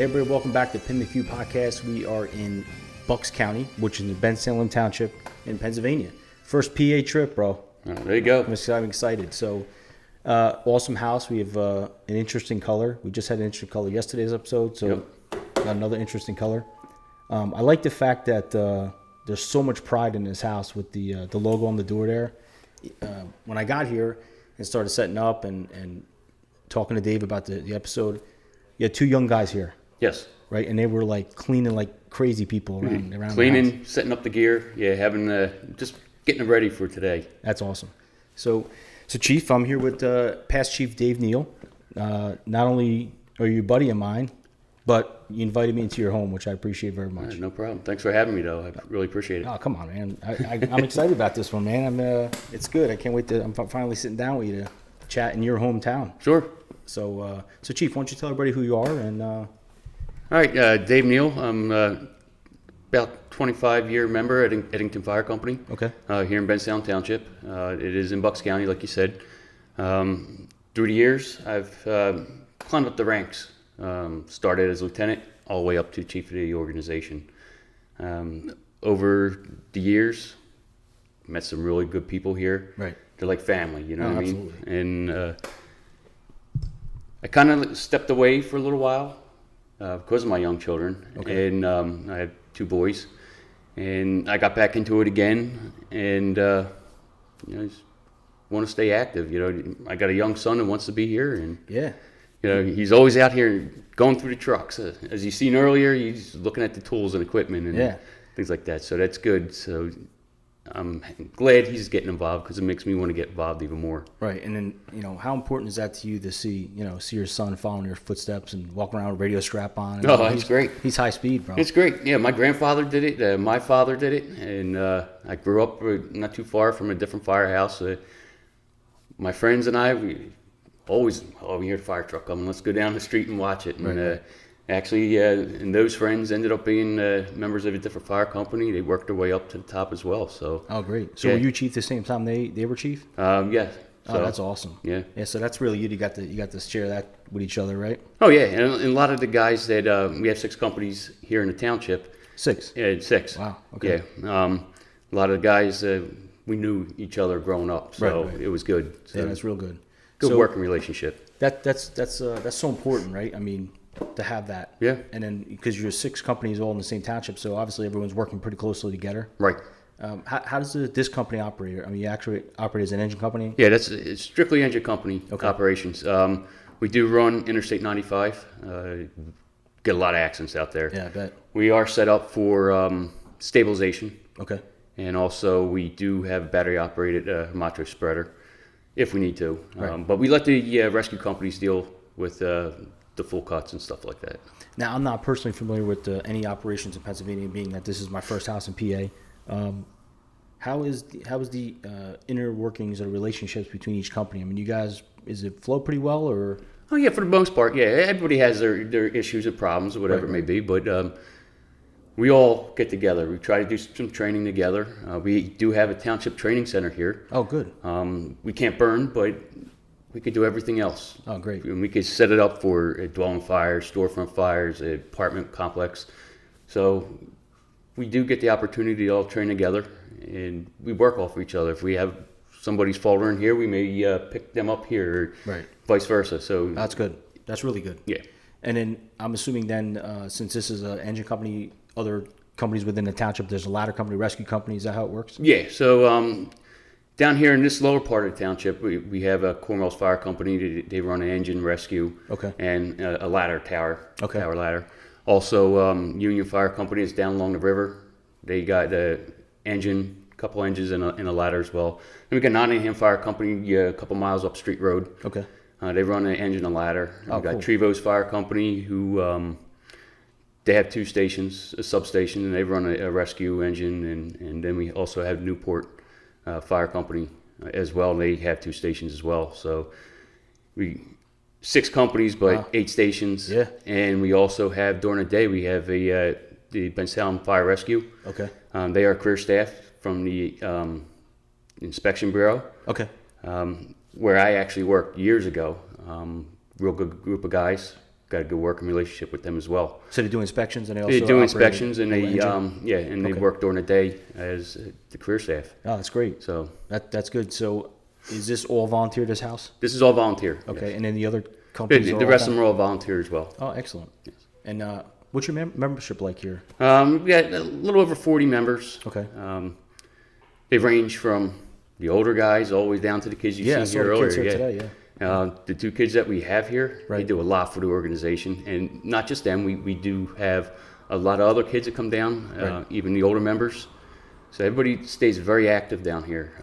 Hey everybody, welcome back to PintheQ podcast. We are in Bucks County, which is in Bensalem Township in Pennsylvania. First PA trip, bro. Oh, there you go. I'm excited. So, awesome house. We have an interesting color. We just had an interesting color yesterday's episode, so got another interesting color. I like the fact that there's so much pride in this house with the logo on the door there. When I got here and started setting up and talking to Dave about the episode, you had two young guys here. Yes. Right, and they were like cleaning like crazy people around cleaning, the house. setting up the gear, having just getting it ready for today. That's awesome. So Chief, I'm here with past Chief Dave Neill. Not only are you a buddy of mine, but you invited me into your home, which I appreciate very much. No problem. Thanks for having me, though. I really appreciate it. Oh, come on, man. I'm excited about this one, man. It's good. I can't wait I'm finally sitting down with you to chat in your hometown. Sure. So Chief, why don't you tell everybody who you are and. All right, Dave Neill. I'm about 25-year member at Eddington Fire Company. Okay. Here in Bensalem Township. It is in Bucks County, like you said. Through the years, I've climbed up the ranks. Started as lieutenant, all the way up to chief of the organization. Over the years, met some really good people here. Right. They're like family, you know what I mean? Absolutely. And I kind of stepped away for a little while. Because of my young children, okay. And I have two boys, and I got back into it again, and I just want to stay active. I got a young son who wants to be here, and he's always out here going through the trucks. As you seen earlier, he's looking at the tools and equipment and things like that. So that's good. So I'm glad he's getting involved because it makes me want to get involved even more. Right, and then how important is that to you to see your son following your footsteps and walking around with a radio strap on? Oh, he's great. He's high speed, bro. It's great. Yeah, my grandfather did it. My father did it, and I grew up not too far from a different firehouse. My friends and I, we always, we hear the fire truck coming. Let's go down the street and watch it. And right. Actually, and those friends ended up being members of a different fire company. They worked their way up to the top as well. So. Oh, great. So were you chief the same time they were chief? Yeah. So, that's awesome. Yeah. Yeah. So that's really you got to share that with each other, right? Oh yeah, and a lot of the guys that we have 6 companies here in the township. 6. Yeah, 6. Wow. Okay. Yeah. A lot of the guys we knew each other growing up, so right. It was good. So yeah, that's real good. Good working relationship. That's so important, right? I mean, to have that. Yeah. And then because you're 6 companies all in the same township, so obviously everyone's working pretty closely together. Right. How does this company operate? I mean, you actually operate as an engine company? Yeah, it's strictly engine company operations. We do run Interstate 95. Get a lot of accidents out there. Yeah, I bet. We are set up for stabilization. Okay. And also we do have a battery-operated Macho spreader if we need to. Right. But we let the rescue companies deal with the full cuts and stuff like that. Now, I'm not personally familiar with any operations in Pennsylvania, being that this is my first house in PA. How is the inner workings or relationships between each company? I mean, you guys, is it flow pretty well, or? Oh yeah, for the most part, yeah. Everybody has their issues or problems or whatever it may be, but we all get together. We try to do some training together. We do have a township training center here. Oh, good. We can't burn, but we could do everything else. Oh, great. And we could set it up for dwelling fires, storefront fires, apartment complex. So we do get the opportunity to all train together, and we work off of each other. If we have somebody's faltering here, we may pick them up here, or right. vice versa. So that's good. That's really good. Yeah. And then I'm assuming then, since this is an engine company, other companies within the township, there's a ladder company, rescue company. Is that how it works? Yeah. So down here in this lower part of the township, we have a Cornwell's Fire Company. They run an engine rescue. Okay. And a ladder tower. Okay. Tower ladder. Also, Union Fire Company is down along the river. They got the engine, a couple engines, and a ladder as well. And we got Nottingham Fire Company a couple miles up Street Road. Okay. They run an engine and ladder. Oh, we got cool. Trevo's Fire Company, who they have 2 stations, a substation, and they run a rescue engine. And then we also have Newport Fire Company as well. They have 2 stations as well. So we 6 companies, but wow. 8 stations. Yeah. And we also have, during the day, we have the Bensalem Fire Rescue. Okay. They are career staff from the Inspection Bureau. Okay. Where I actually worked years ago. Real good group of guys. got a good working relationship with them as well. So they do inspections, and they also They do inspections, and they they they work during the day as the career staff. Oh, that's great. So that's good. So is this all volunteer? This house? this is all volunteer. Okay, yes. and then the other companies. The are all rest of done? them are all volunteer as well. Oh, excellent. Yes. And what's your membership like here? We've got a little over 40 members. Okay. They range from the older guys all the way down to the kids you Yeah, I see saw here the earlier. kids here today, yeah. The 2 kids that we have here, they Right. do a lot for the organization, and not just them. We do have a lot of other kids that come down, Right. even the older members. So everybody stays very active down here.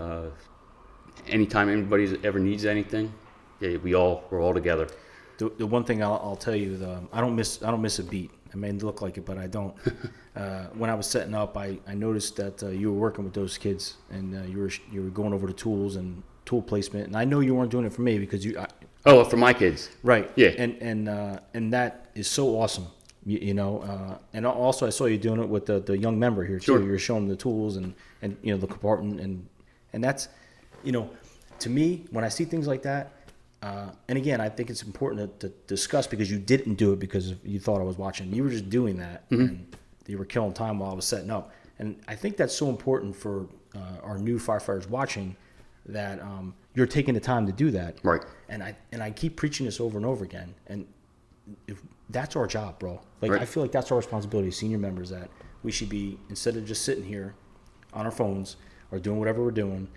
Anytime anybody ever needs anything, we're all together. The one thing I'll tell you, I don't miss a beat. I may look like it, but I don't. When I was setting up, I noticed that you were working with those kids, and you were going over the tools and tool placement. And I know you weren't doing it for me because For my kids. right. Yeah. And that is so awesome. And also I saw you doing it with the young member here too. Sure. You were showing them the tools and the compartment and that's to me, when I see things like that, and again, I think it's important to discuss, because you didn't do it because you thought I was watching. You were just doing that, and you were killing time while I was setting up. And I think that's so important for our new firefighters watching, that you're taking the time to do that. Right. And I keep preaching this over and over again. And if that's our job, bro. Like, Right. I feel like that's our responsibility as senior members, that we should be, instead of just sitting here on our phones or doing whatever we're doing,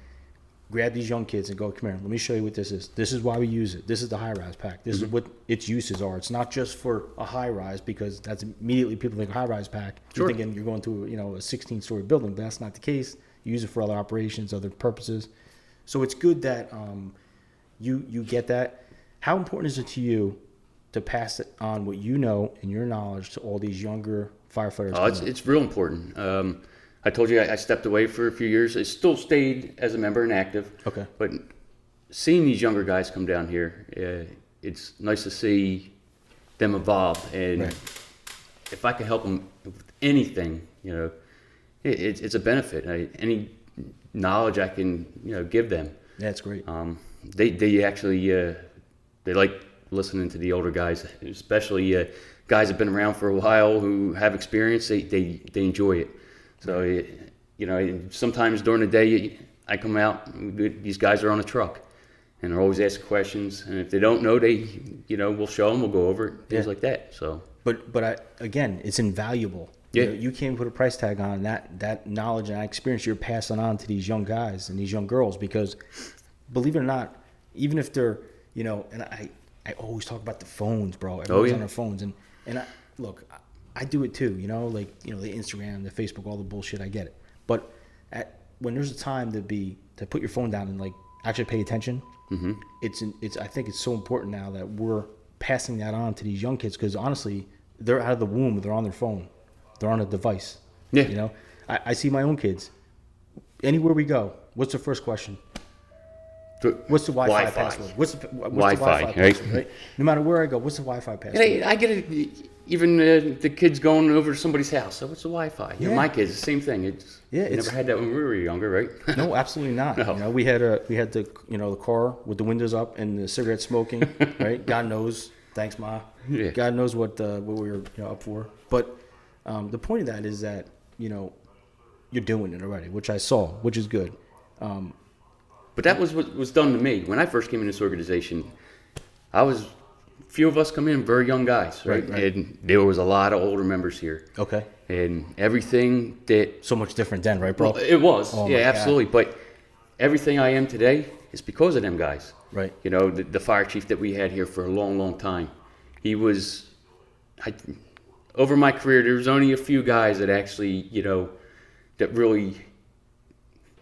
grab these young kids and go, come here, let me show you what this is. This is why we use it. This is the high-rise pack. This is what its uses are. It's not just for a high-rise, because that's immediately people think high-rise pack. Sure. You're thinking you're going to a 16-story building, but that's not the case. You use it for other operations, other purposes. So it's good that you get that. How important is it to you to pass it on, what you know and your knowledge, to all these younger firefighters? Oh, it's real important. I told you I stepped away for a few years. I still stayed as a member and active. Okay. But seeing these younger guys come down here, it's nice to see them evolve. And Right. if I can help them with anything, it's a benefit. Any knowledge I can, give them. That's great. They actually they like listening to the older guys, especially guys that have been around for a while who have experience. They enjoy it. So sometimes during the day I come out, these guys are on a truck, and they're always asking questions. And if they don't know, we'll show them, we'll go over it, things like that. So, but again, it's invaluable. Yeah. You can't put a price tag on that knowledge and that experience you're passing on to these young guys and these young girls, because believe it or not, even if they're, and I always talk about the phones, bro. Everyone's on their phones. And look, I do it too, the Instagram, the Facebook, all the bullshit, I get it. But when there's a time to put your phone down and like actually pay attention, I think it's so important now that we're passing that on to these young kids, because honestly, they're out of the womb, they're on their phone. They're on a device. Yeah. I see my own kids. Anywhere we go, what's the first question? What's the Wi-Fi password? What's the Wi-Fi right? password? Right? No matter where I go, what's the Wi-Fi password? And I get it. Even the kids going over to somebody's house. So what's the Wi-Fi? Yeah. My kids, the same thing. We never had that when we were younger, right? No, absolutely not. No. We had the the car with the windows up and the cigarette smoking. Right? God knows. Thanks, Ma. Yeah. God knows what we were up for. But the point of that is that you're doing it already, which I saw, which is good. But that was what was done to me when I first came in this organization. Few of us come in, very young guys, right? And there was a lot of older members here. Okay. And everything that... So much different then, right, bro? Well, it was. Oh, yeah, my God. absolutely. But everything I am today is because of them guys. Right. The fire chief that we had here for a long, long time. He was... over my career, there was only a few guys that actually, that really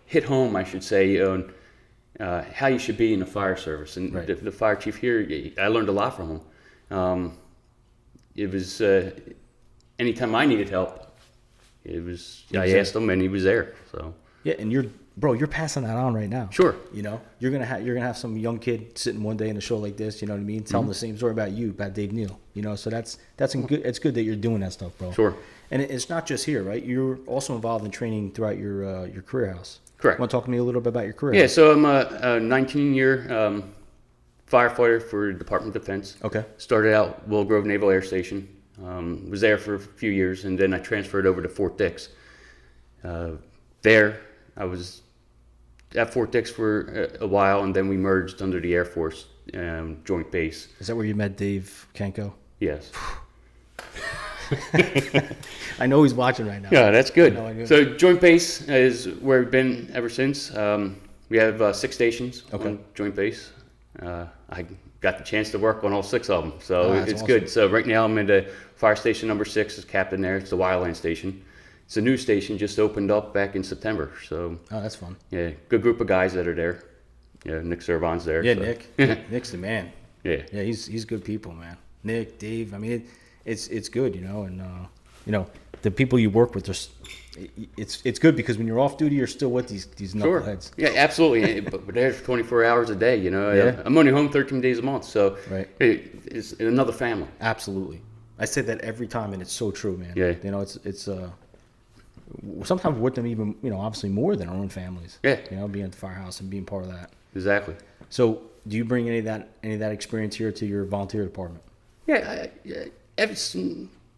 hit home, I should say, on how you should be in the fire service. And Right. the fire chief here, I learned a lot from him. It was anytime I needed help, I asked him, and he was there. So Yeah, and you're passing that on right now. sure, you're gonna have some young kid sitting one day in a show like this. You know what I mean? Telling the same story about you, about Dave Neill. So that's good. It's good that you're doing that stuff, bro. Sure. And it's not just here, right? You're also involved in training throughout your career house. Correct. Want to talk to me a little bit about your career? Yeah, house? so I'm a 19-year firefighter for Department of Defense. Okay. Started out Willow Grove Naval Air Station. Was there for a few years, and then I transferred over to Fort Dix. There, I was at Fort Dix for a while, and then we merged under the Air Force Joint Base. Is that where you met Dave Kanko? Yes. I know he's watching right now. Yeah, that's good. So Joint Base is where we've been ever since. We have 6 stations on Joint Base. I got the chance to work on all 6 of them, so it's awesome. Good. So right now I'm in the fire station number 6 as captain there. It's the Wildland station. It's a new station, just opened up back in September. So that's fun. Yeah, good group of guys that are there. Yeah, Nick Servon's there. Yeah, so. Nick. Nick's the man. Yeah. Yeah, he's good people, man. Nick, Dave. I mean, it's good, and the people you work with, it's good because when you're off duty, you're still with these knuckleheads. Yeah, absolutely. but they're 24 hours a day. Yeah. I'm only home 13 days a month, so right. It's another family. Absolutely. I say that every time, and it's so true, man. Yeah. It's sometimes with them even, obviously more than our own families. Yeah. Being at the firehouse and being part of that. Exactly. So, do you bring any of that experience here to your volunteer department? Yeah.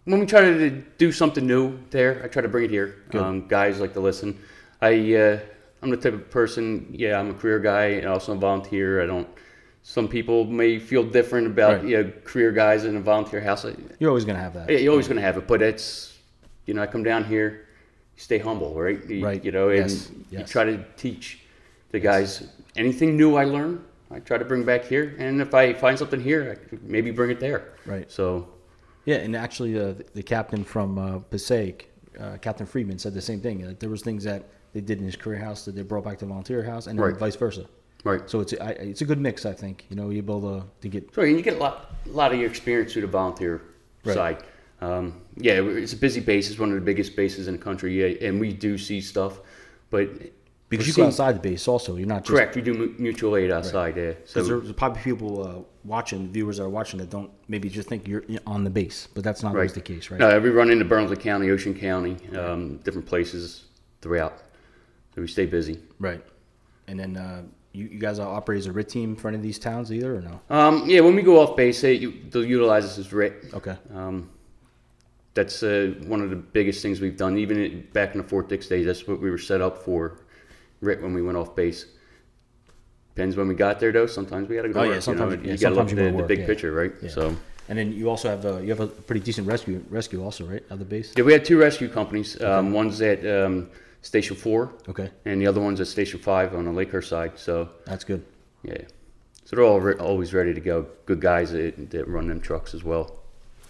When we try to do something new there, I try to bring it here. Guys like to listen. I'm the type of person. Yeah, I'm a career guy and also a volunteer. Some people may feel different about career guys in a volunteer house. You're always gonna have that. Yeah, you're always gonna have it, but it's I come down here, you stay humble, right? Right. And you try to teach the guys anything new I learn. I try to bring back here, and if I find something here, I could maybe bring it there. Right. So. Yeah, and actually, the captain from Passaic, Captain Friedman, said the same thing. Like, there was things that they did in his career house that they brought back to the volunteer house, and then vice versa. Right. So it's a good mix, I think. You're able to get. Sure, and you get a lot of your experience through the volunteer side. It's a busy base. It's one of the biggest bases in the country. Yeah, and we do see stuff, but. Because you go outside the base also. You're not just... Correct. We do mutual aid outside, yeah. Because there's probably people viewers that are watching that don't maybe just think you're on the base, but that's not always the case, right? No, we run into Bensalem County, Ocean County, different places throughout. So we stay busy. Right. And then you guys operate as a RIT team for any of these towns either, or no? When we go off base, they'll utilize us as RIT. Okay. That's one of the biggest things we've done. Even back in the Fort Dix days, that's what we were set up for. When we went off base. Depends when we got there, though. Sometimes we got to go. Yeah, sometimes you got to look at the big picture, right? Yeah. So. And then you also have a pretty decent rescue also, right, at the base. Yeah, we had 2 rescue companies. One's at Station 4. Okay. And the other one's at Station 5 on the Lakehurst side. So. That's good. Yeah. So they're always ready to go. Good guys that run them trucks as well.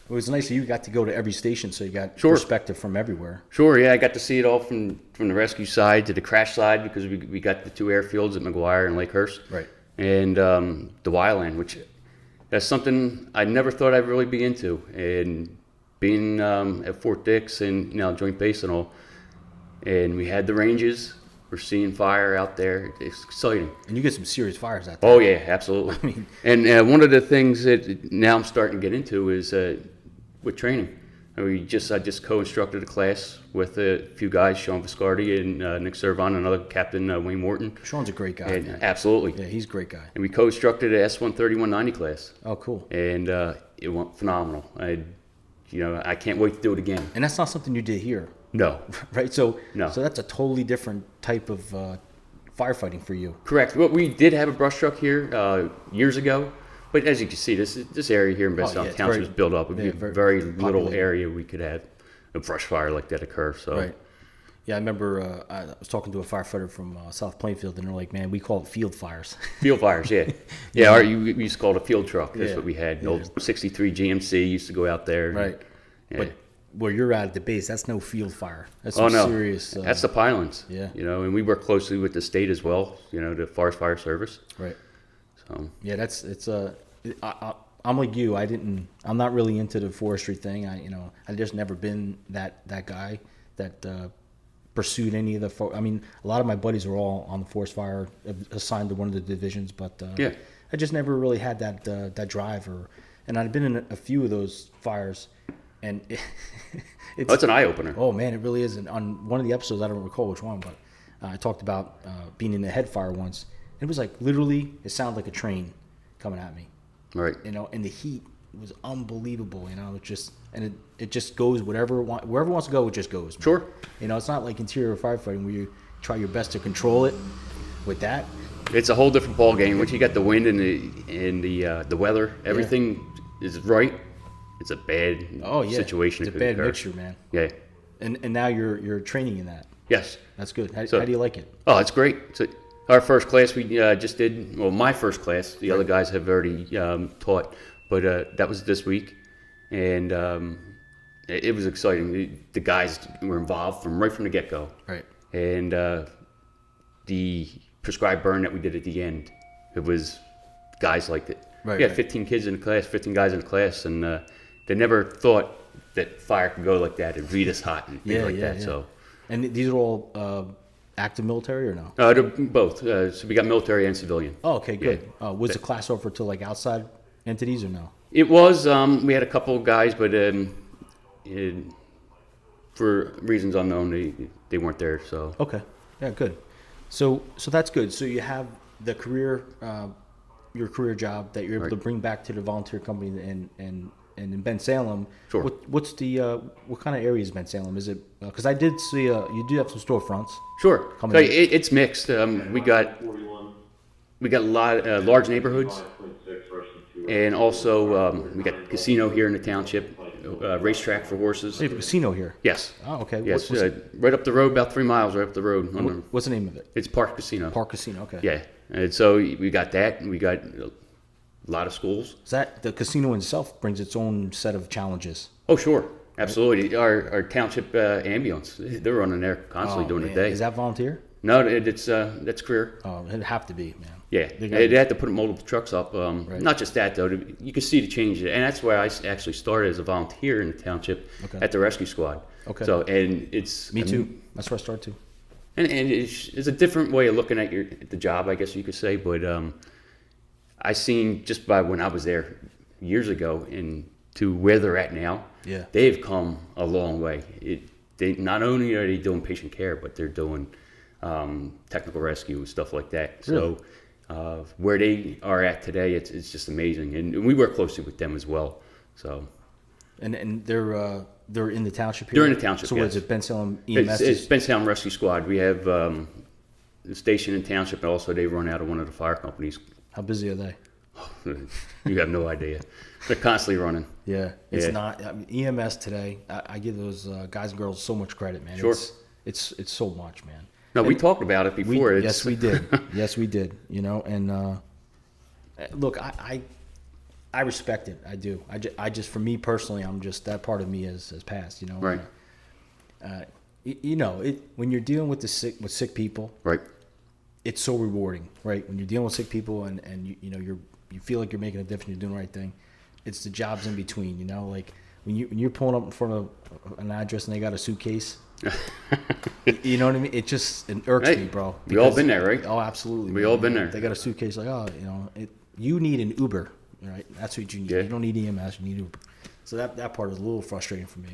It was nice that you got to go to every station, so you got perspective from everywhere. Sure, yeah, I got to see it all from the rescue side to the crash side because we got the 2 airfields at McGuire and Lakehurst. Right. And the Wildland, which that's something I never thought I'd really be into. And being at Fort Dix and Joint Base and all, and we had the ranges. We're seeing fire out there. It's exciting. And you get some serious fires out there. Oh yeah, absolutely. And one of the things that now I'm starting to get into is with training. I just co-instructed a class with a few guys, Sean Viscardi and Nick Servon, another captain, Wayne Morton. Sean's a great guy. And, absolutely. Yeah, he's a great guy. And we co-instructed a S-130-190 class. Oh, cool. And it went phenomenal. I can't wait to do it again. And that's not something you did here. No. Right? So no. So that's a totally different type of firefighting for you. Correct. Well, we did have a brush truck here years ago. But as you can see, this area here in Bensalem Township is built up. It would be very little area we could have a brush fire like that occur. So. Right. Yeah, I remember I was talking to a firefighter from South Plainfield, and they're like, "Man, we call it field fires." Field fires, yeah. Yeah, we used to call it a field truck. That's what we had. The old 63 GMC used to go out there. Right. Yeah. But where you're at the base, that's no field fire. That's serious. That's the pylons. Yeah. And we work closely with the state as well. The Forest Fire Service. Right. Yeah, I'm like you. I'm not really into the forestry thing. I just never been that guy that pursued any of the. A lot of my buddies are all on the forest fire, assigned to one of the divisions, but I just never really had that drive. And I've been in a few of those fires, and it's an eye opener. Oh man, it really is. And on one of the episodes, I don't recall which one, but I talked about being in the head fire once. It was like literally, it sounded like a train coming at me. Right. You know, and the heat was unbelievable. You know, it just goes wherever wants to go, it just goes. Man. Sure. You know, it's not like interior firefighting where you try your best to control it. With that, it's a whole different ball game. Once you got the wind and the weather, everything is right. It's a bad situation. It's a bad mixture, man. Yeah. And now you're training in that. Yes. That's good. How do you like it? Oh, it's great. So our first class we just did. Well, my first class. The other guys have already taught, but that was this week, and it was exciting. The guys were involved right from the get go. Right. And the prescribed burn that we did at the end, it was guys liked it. Right. We had 15 kids in the class, 15 guys in the class, and they never thought that fire could go like that and be this hot and things like that. Yeah. So. And these are all active military or no? They're both. So we got military and civilian. Oh, okay, good. Yeah. Was the class offered to like outside entities or no? It was. We had a couple of guys, but for reasons unknown, they weren't there. So. Okay. Yeah, good. So that's good. So you have the career, your career job that you're able to bring back to the volunteer company and in Bensalem. Sure. What's the what kind of area is Bensalem? Is it because I did see you do have some storefronts. Sure. So it's mixed. We got a lot large neighborhoods, and also we got casino here in the township, racetrack for horses. So you have a casino here. Yes. Oh, okay. Yes. Right up the road, about 3 miles right up the road. What's the name of it? It's Park Casino. Park Casino. Okay. Yeah. And so we got that, and we got a lot of schools. Is that the casino itself brings its own set of challenges? Oh, sure. Absolutely. Our township ambulance, they're running there constantly during the day. Is that volunteer? No, that's career. Oh, it'd have to be, man. Yeah, they had to put multiple trucks up. Not just that, though. You can see the change. And that's where I actually started as a volunteer in the township at the rescue squad. Okay. So, and it's... Me too. That's where I started, too. And it's a different way of looking at the job, I guess you could say. But I seen just by when I was there years ago and to where they're at now, they've come a long way. They not only are they doing patient care, but they're doing technical rescue and stuff like that. Really? So where they are at today, it's just amazing, and we work closely with them as well. So, and they're in the township here. They're in the township. So yes. what is it? Bensalem EMS. It's Bensalem Rescue Squad. We have the station in township, and also they run out of one of the fire companies. How busy are they? You have no idea. They're constantly running. Yeah, it's not. I mean, EMS today. I give those guys and girls so much credit, man. Sure. It's so much, man. No, we talked about it before. Yes, we did. Yes, we did. You know, and look, I respect it. I do. I just, for me personally, I'm just, that part of me has passed. You know. Right. You know, when you're dealing with sick people. Right. It's so rewarding, right? When you're dealing with sick people and you know you feel like you're making a difference, you're doing the right thing. It's the jobs in between, you know, like when you're pulling up in front of an address and they got a suitcase. You know what I mean? It irks me, bro. We all been there, right? Oh, absolutely. We all been there. They got a suitcase, like, oh, you know, you need an Uber, right? That's what you need. Yeah. You don't need EMS, you need Uber. So that part is a little frustrating for me,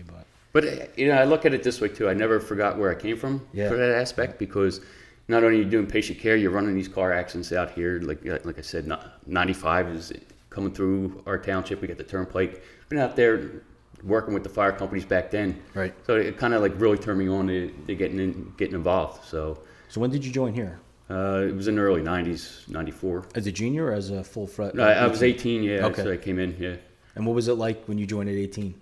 But you know, I look at it this way too. I never forgot where I came from for that aspect, because not only are you doing patient care, you're running these car accidents out here. Like I said, 95 is coming through our township. We got the turnpike. Been out there working with the fire companies back then. Right. So it kind of like really turned me on to getting involved. So when did you join here? It was in the early 90s, 94. As a junior or as a full fret? I was 18, yeah. Okay. So I came in, yeah. And what was it like when you joined at 18?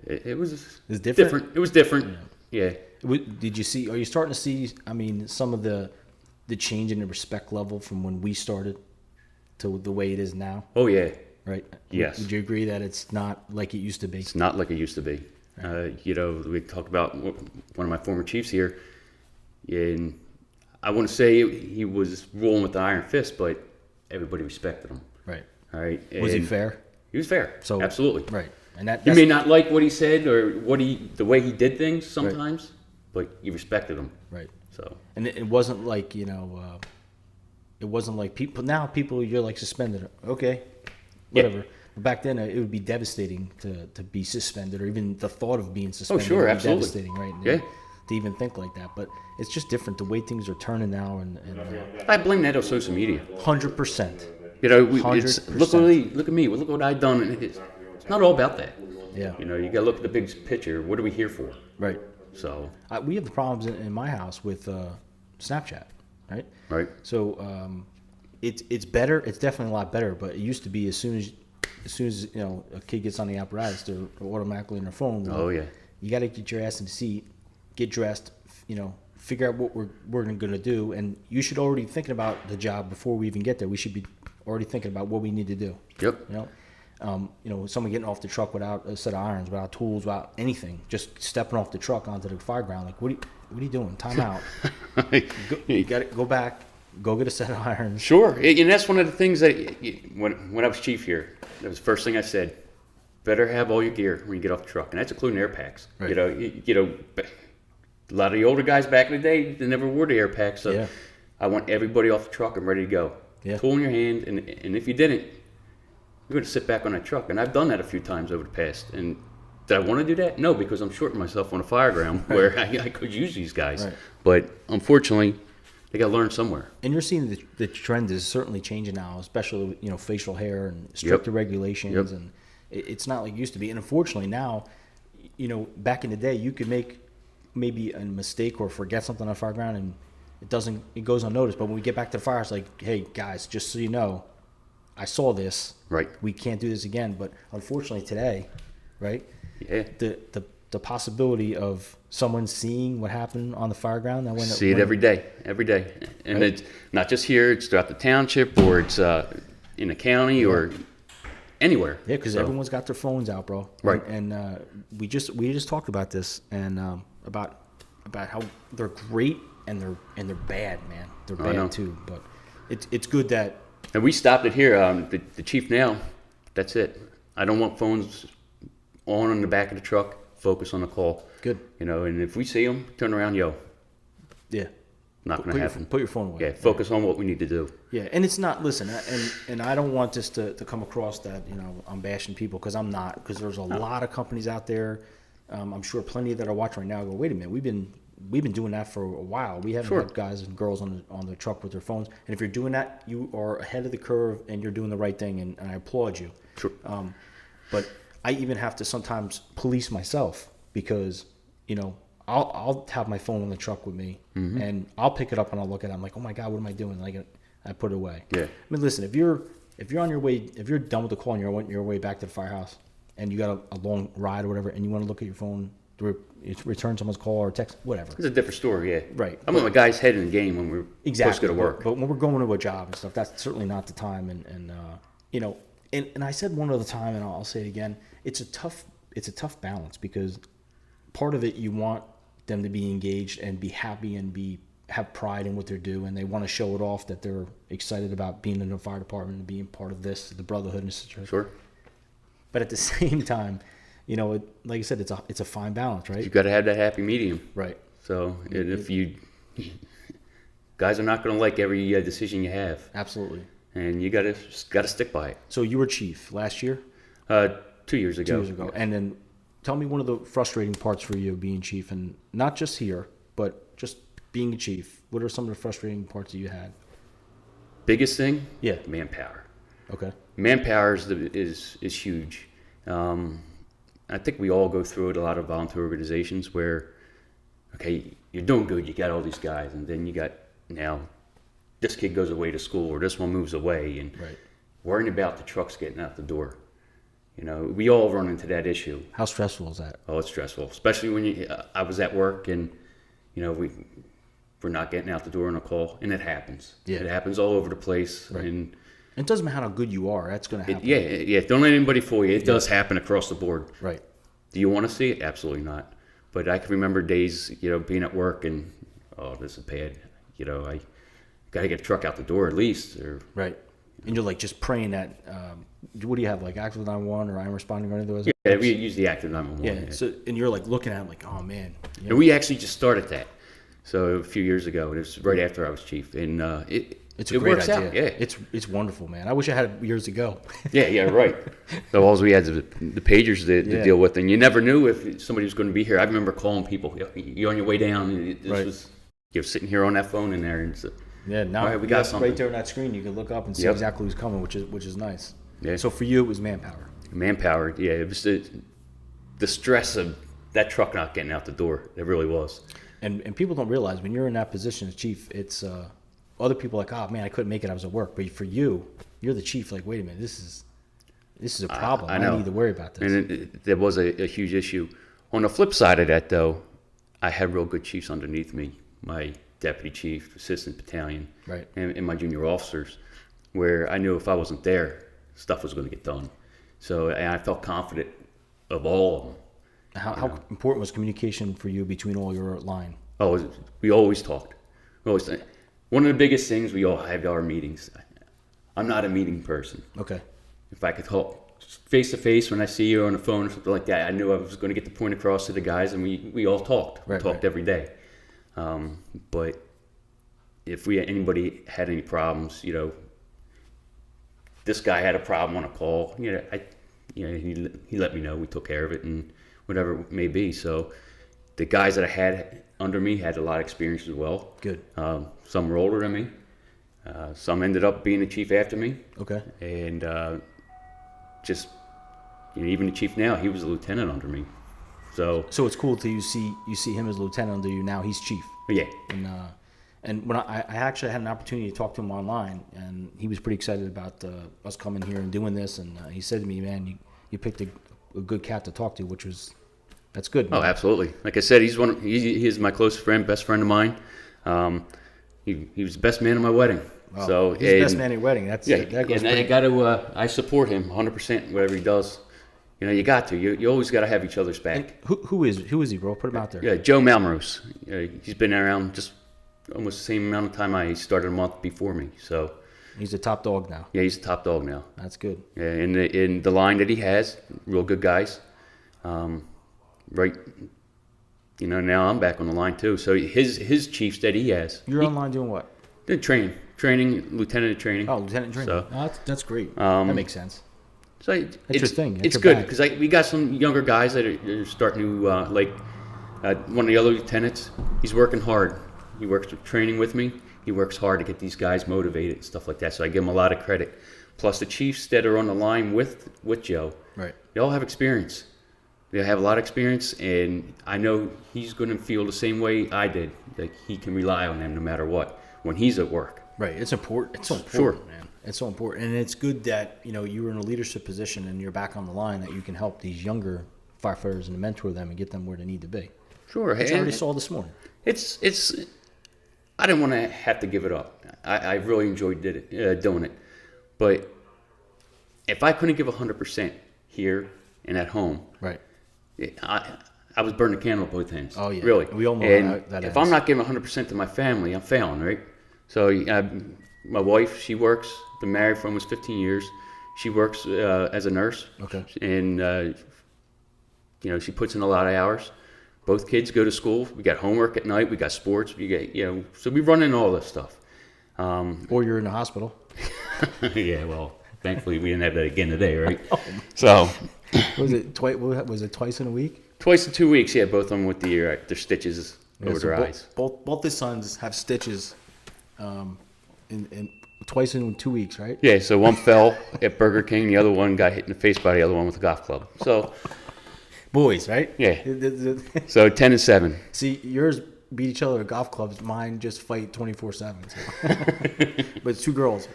It was different. It was different. Yeah. Did you see? Are you starting to see? I mean, some of the change in the respect level from when we started to the way it is now. Oh yeah. Right. Yes. Would you agree that it's not like it used to be? It's not like it used to be. Right. You know, we talked about one of my former chiefs here, and I wouldn't say he was ruling with the iron fist, but everybody respected him. Right. All right. And was he fair? He was fair. So absolutely. Right. And that's you may not like what he said or the way he did things sometimes. Right. But you respected him, right? So, and it wasn't like it wasn't like people you're like suspended. Okay, whatever. Yeah. But back then, it would be devastating to be suspended, or even the thought of being suspended. Oh, sure, would be absolutely, devastating, right? Yeah. To even think like that, but it's just different the way things are turning now. And I blame that on social media. 100%. You know, look at me. Look what I've done. And it's not all about that. Yeah. You know, you got to look at the big picture. What are we here for? Right. So we have the problems in my house with Snapchat, right? Right. So it's better. It's definitely a lot better. But it used to be as soon as a kid gets on the apparatus, they're automatically on their phone. Oh yeah. You got to get your ass in the seat, get dressed. Figure out what we're going to do, and you should already thinking about the job before we even get there. We should be already thinking about what we need to do. Yep. Someone getting off the truck without a set of irons, without tools, without anything, just stepping off the truck onto the fire ground. Like, what are you doing? Time out. You got to go back. Go get a set of irons. Sure, and that's one of the things that when I was chief here, that was the first thing I said. Better have all your gear when you get off the truck, and that's including air packs. Right. A lot of the older guys back in the day, they never wore the air packs, so Yeah. I want everybody off the truck and ready to go. Yeah. Tool in your hand, and if you didn't, you're going to sit back on that truck. And I've done that a few times over the past. And did I want to do that? No, because I'm shorting myself on a fire ground where I could use these guys. Right. But unfortunately, they got to learn somewhere. And you're seeing the trend is certainly changing now, especially with facial hair and stricter regulations, Yep. and it's not like it used to be. And unfortunately now, back in the day, you could make maybe a mistake or forget something on a fire ground and it goes unnoticed. But when we get back to the fire, it's like, hey guys, just so you know, I saw this. Right. We can't do this again. But unfortunately today, right? Yeah. The possibility of someone seeing what happened on the fire ground. See it every day. And right. It's not just here, it's throughout the township, or it's in the county, or anywhere. Yeah, because everyone's got their phones out, bro. Right. And we just talked about this and about how they're great and they're bad, man. They're bad too. But it's good that. And we stopped it here. The chief now, that's it. I don't want phones on in the back of the truck. Focus on the call. Good. And if we see them, turn around, Yeah. Not going to happen. Put your phone away. Yeah, focus on what we need to do. Yeah, and it's not, listen, and I don't want this to come across that, I'm bashing people, because I'm not, because there's a lot of companies out there. I'm sure plenty that are watching right now go, wait a minute, we've been doing that for a while. We haven't had guys and girls on the truck with their phones. And if you're doing that, you are ahead of the curve and you're doing the right thing, and I applaud you. Sure. But I even have to sometimes police myself because, I'll have my phone on the truck with me, mm-hmm. and I'll pick it up and I'll look at it. I'm like, oh my God, what am I doing? Like, I put it away. Yeah. I mean, listen, if you're on your way, if you're done with the call and you're on your way back to the firehouse, and you got a long ride or whatever, and you want to look at your phone to return someone's call or text, whatever. It's a different story, yeah. Right. I'm on my guy's head in the game when we're supposed to go to work. But when we're going to a job and stuff, that's certainly not the time. And I said one other time, and I'll say it again. It's a tough balance, because part of it, you want them to be engaged and be happy and have pride in what they're doing, and they want to show it off that they're excited about being in the fire department and being part of this, the brotherhood and situation. Sure. But at the same time, like I said, it's a fine balance, right? You've got to have that happy medium. Right. So if you guys are not going to like every decision you have. Absolutely. And you got to stick by it. So you were chief last year? 2 years ago. 2 years ago. And then tell me one of the frustrating parts for you being chief, and not just here, but just being a chief. What are some of the frustrating parts that you had? Biggest thing? Yeah. Manpower. Okay. Manpower is huge. I think we all go through it, a lot of volunteer organizations where, okay, you're doing good, you got all these guys, and then you got now this kid goes away to school or this one moves away, and right. worrying about the trucks getting out the door. We all run into that issue. How stressful is that? Oh, it's stressful, especially when I was at work and, we're not getting out the door on a call, and it happens. Yeah. It happens all over the place. Right. And it doesn't matter how good you are. That's going to happen. Yeah. Don't let anybody fool you. It does happen across the board. Right. Do you want to see it? Absolutely not. But I can remember days, being at work and, oh, this is bad. I got to get a truck out the door at least. Right. And you're like just praying that, what do you have, like active 911 or I'm responding or anything of those? Yeah, we use the active 911. Yeah. So, and you're like looking at it like, oh man. And we actually just started that. So a few years ago, it was right after I was chief. And it's a great works idea. out. Yeah. It's wonderful, man. I wish I had it years ago. Yeah, right. So all we had is the pagers to deal with, and you never knew if somebody was going to be here. I remember calling people, you on your way down? This was sitting here on that phone in there, and Yeah, now all right, we got something right there on that screen. You can look up and see exactly who's coming, which is nice. Yeah. So for you, it was manpower. Manpower, yeah. It was the stress of that truck not getting out the door. It really was. And people don't realize when you're in that position as chief, it's other people are like, oh man, I couldn't make it. I was at work. But for you, you're the chief. Like, wait a minute, this is a problem. I need to worry about this. And there was a huge issue. On the flip side of that, though, I had real good chiefs underneath me. My deputy chief, assistant battalion, right, and my junior officers, where I knew if I wasn't there, stuff was going to get done. So and I felt confident of all of them. How important was communication for you between all your line? Oh, we always talked. One of the biggest things, we all have our meetings. I'm not a meeting person. Okay. If I could talk face to face when I see you on the phone or something like that, I knew I was going to get the point across to the guys, and we all talked. We talked every day. But if anybody had any problems, this guy had a problem on a call, he let me know. We took care of it and whatever it may be. So the guys that I had under me had a lot of experience as well. Good. Some were older than me. Some ended up being the chief after me. Okay. And even the chief now, he was a lieutenant under me. So it's cool to you see him as lieutenant under you. Now he's chief. Yeah. And when I actually had an opportunity to talk to him online, and he was pretty excited about us coming here and doing this. And he said to me, "Man, you picked a good cat to talk to," that's good. Man. Oh, absolutely. Like I said, he is my close friend, best friend of mine. He was the best man at my wedding. Wow. So he's the best man at your wedding. That goes I got to. I support him 100%. Whatever he does, you got to. You always got to have each other's back. Who is he, bro? Put him out there. Yeah, Joe Malmrose. He's been around just almost the same amount of time I started a month before me. So he's the top dog now. Yeah, he's the top dog now. That's good. Yeah, in the line that he has, real good guys. Right. Now I'm back on the line too. So his chiefs that he has. You're on line doing what? Training, lieutenant training. Oh, lieutenant training. So, that's great. That makes sense. So that's your thing. It's good because we got some younger guys that are starting to one of the other lieutenants. He's working hard. He works with training with me. He works hard to get these guys motivated and stuff like that. So I give him a lot of credit. Plus the chiefs that are on the line with Joe. Right. They all have experience. They have a lot of experience, and I know he's going to feel the same way I did. Like he can rely on them no matter what when he's at work. Right. It's important. It's so important, sure. Man. It's so important, and it's good that you were in a leadership position and you're back on the line, that you can help these younger firefighters and mentor them and get them where they need to be. Sure. Which I already saw this morning. It's. I didn't want to have to give it up. I really enjoyed doing it, but if I couldn't give 100% here and at home, right. I was burning the candle at both ends. Oh yeah, really. We all know that if ends. I'm not giving 100% to my family, I'm failing, right? So my wife, she works. Been married for almost 15 years. She works as a nurse. Okay. And she puts in a lot of hours. Both kids go to school. We got homework at night. We got sports. We get so we run in all this stuff. Or you're in the hospital. Yeah. Well, thankfully we didn't have that again today, right? So. Was it twice in a week? Twice in 2 weeks, yeah. Both of them with their stitches over their eyes. Both the sons have stitches, in twice in 2 weeks, right? Yeah. So one fell at Burger King, the other one got hit in the face by the other one with a golf club. So. Boys, right? Yeah. So 10 and 7. See, yours beat each other at golf clubs. Mine just fight 24/7. So. But it's two girls.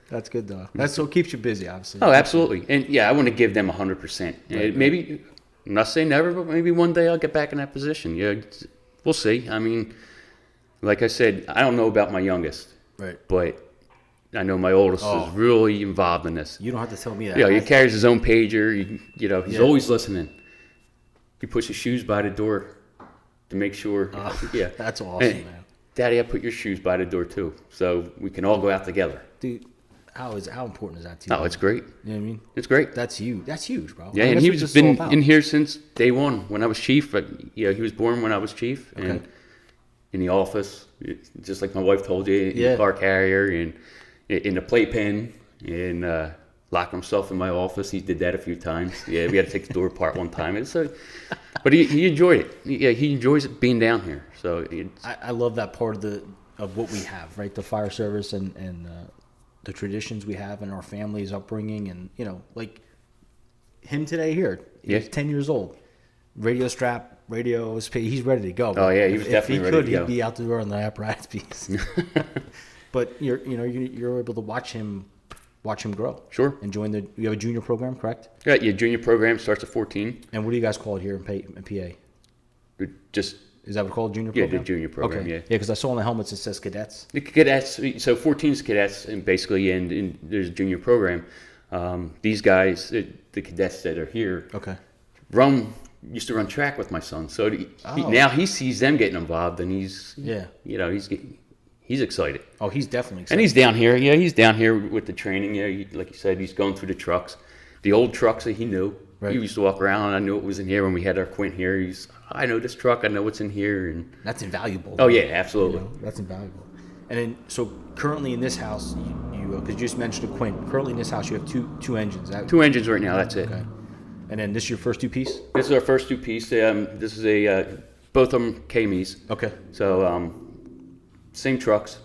That's good though. That's what keeps you busy, obviously. Oh, absolutely. And yeah, I want to give them 100%. Right. Maybe, I'm not saying never, but maybe one day I'll get back in that position. Yeah, we'll see. I mean, like I said, I don't know about my youngest. Right. But I know my oldest is really involved in this. You don't have to tell me that. Yeah, he carries his own pager. He's always listening. He puts his shoes by the door to make sure. Yeah. That's awesome, man. Daddy, I put your shoes by the door too, so we can all go out together. Dude. How important is that to you? Oh, it's great. You know what I mean? It's great. That's huge. That's huge, bro. Yeah, and he's been in here since day one when I was chief. He was born when I was chief, and in the office, just like my wife told you, in the car carrier, and in the playpen, and locking himself in my office. He did that a few times. Yeah, we had to take the door apart one time. But he enjoyed it. Yeah, he enjoys it being down here. So I love that part of of what we have, right? The fire service and the traditions we have and our family's upbringing, and like him today here. He's 10 years old. Radio strap, radio. He's ready to go. Oh yeah, he was definitely ready to go. If he could, he'd be out the door on the apparatus piece. But you're able to watch him grow. Sure. And you have a junior program, correct? Yeah, your junior program starts at 14. And what do you guys call it here in PA? Just Is that what it's called, junior program? Yeah, the junior program. Okay. Yeah. Yeah, because I saw on the helmets it says cadets. The cadets. So 14 is cadets, and basically, and there's a junior program. These guys, the cadets that are here, Okay. used to run track with my son. So now he sees them getting involved, and he's excited. Oh, he's definitely excited. And he's down here. Yeah, he's down here with the training. Yeah, like you said, he's going through the trucks, the old trucks that he knew. Right. He used to walk around. I knew it was in here when we had our Quint here. I know this truck. I know what's in here, and that's invaluable. Oh yeah, absolutely. That's invaluable. And then, so currently in this house, you because you just mentioned a Quint. Currently in this house, you have two engines. Two engines right now. That's it. Okay. And then this is your first two piece? This is our first two piece. This is both of them KMEs. Okay. So same trucks.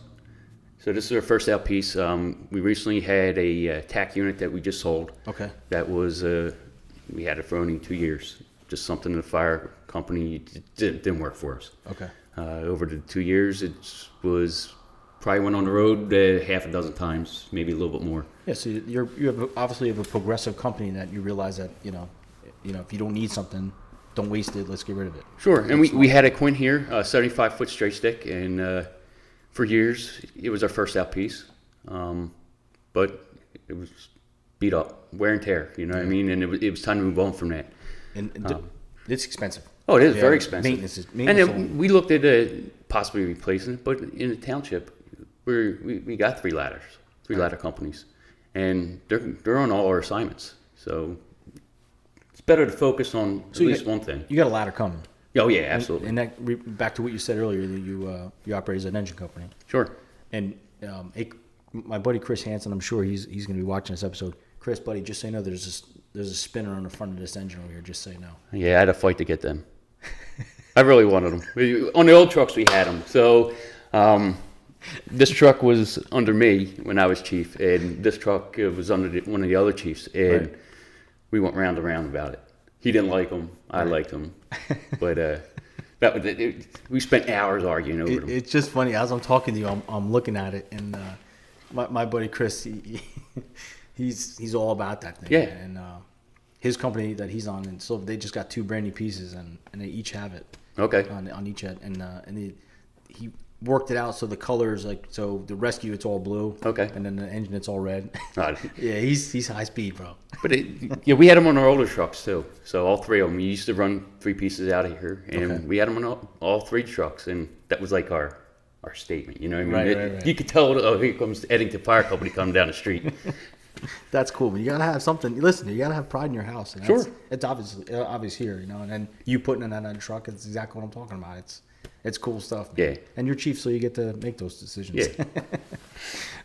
So this is our first out piece. We recently had a TAC unit that we just sold. Okay. That was we had it for only 2 years. Just something the fire company didn't work for us. Okay. Over the 2 years, it was probably went on the road half a dozen times, maybe a little bit more. Yeah, so you obviously have a progressive company that you realize that if you don't need something, don't waste it. Let's get rid of it. Sure, and we had a Quint here, a 75-foot straight stick, and for years it was our first out piece, but it was beat up, wear and tear. You know what I mean? And it was time to move on from that. And it's expensive. Oh, it is very expensive. Maintenance. And then we looked at possibly replacing it, but in the township, we got three ladder companies, and they're on all our assignments. So it's better to focus on at least one thing. You got a ladder coming. Oh yeah, absolutely. And that back to what you said earlier, that you operate as an engine company. Sure. And my buddy Chris Hansen, I'm sure he's going to be watching this episode. Chris, buddy, just so you know, there's a spinner on the front of this engine over here. Just so you know. Yeah, I had a fight to get them. I really wanted them. On the old trucks, we had them. So this truck was under me when I was chief, and this truck was under one of the other chiefs, and we went round and round about it. He didn't like them. I liked them. But that was it. We spent hours arguing over them. It's just funny. As I'm talking to you, I'm looking at it, and my buddy Chris, he's all about that thing. Yeah. And his company that he's on, and so they just got two brand new pieces, and they each have it. Okay. On each end, and he worked it out so the colors, like, so the rescue it's all blue. Okay. And then the engine it's all red. Right. Yeah, he's high speed, bro. But we had them on our older trucks too. So all three of them. We used to run three pieces out of here, and we had them on all three trucks, and that was like our statement. You know what I mean? Right. You could tell. Oh, here comes the Eddington Fire Company coming down the street. That's cool. But you gotta have something. Listen, you gotta have pride in your house. And sure. It's obvious here, And then you putting it on that truck, it's exactly what I'm talking about. It's cool stuff, man. Yeah. And you're chief, so you get to make those decisions. Yeah.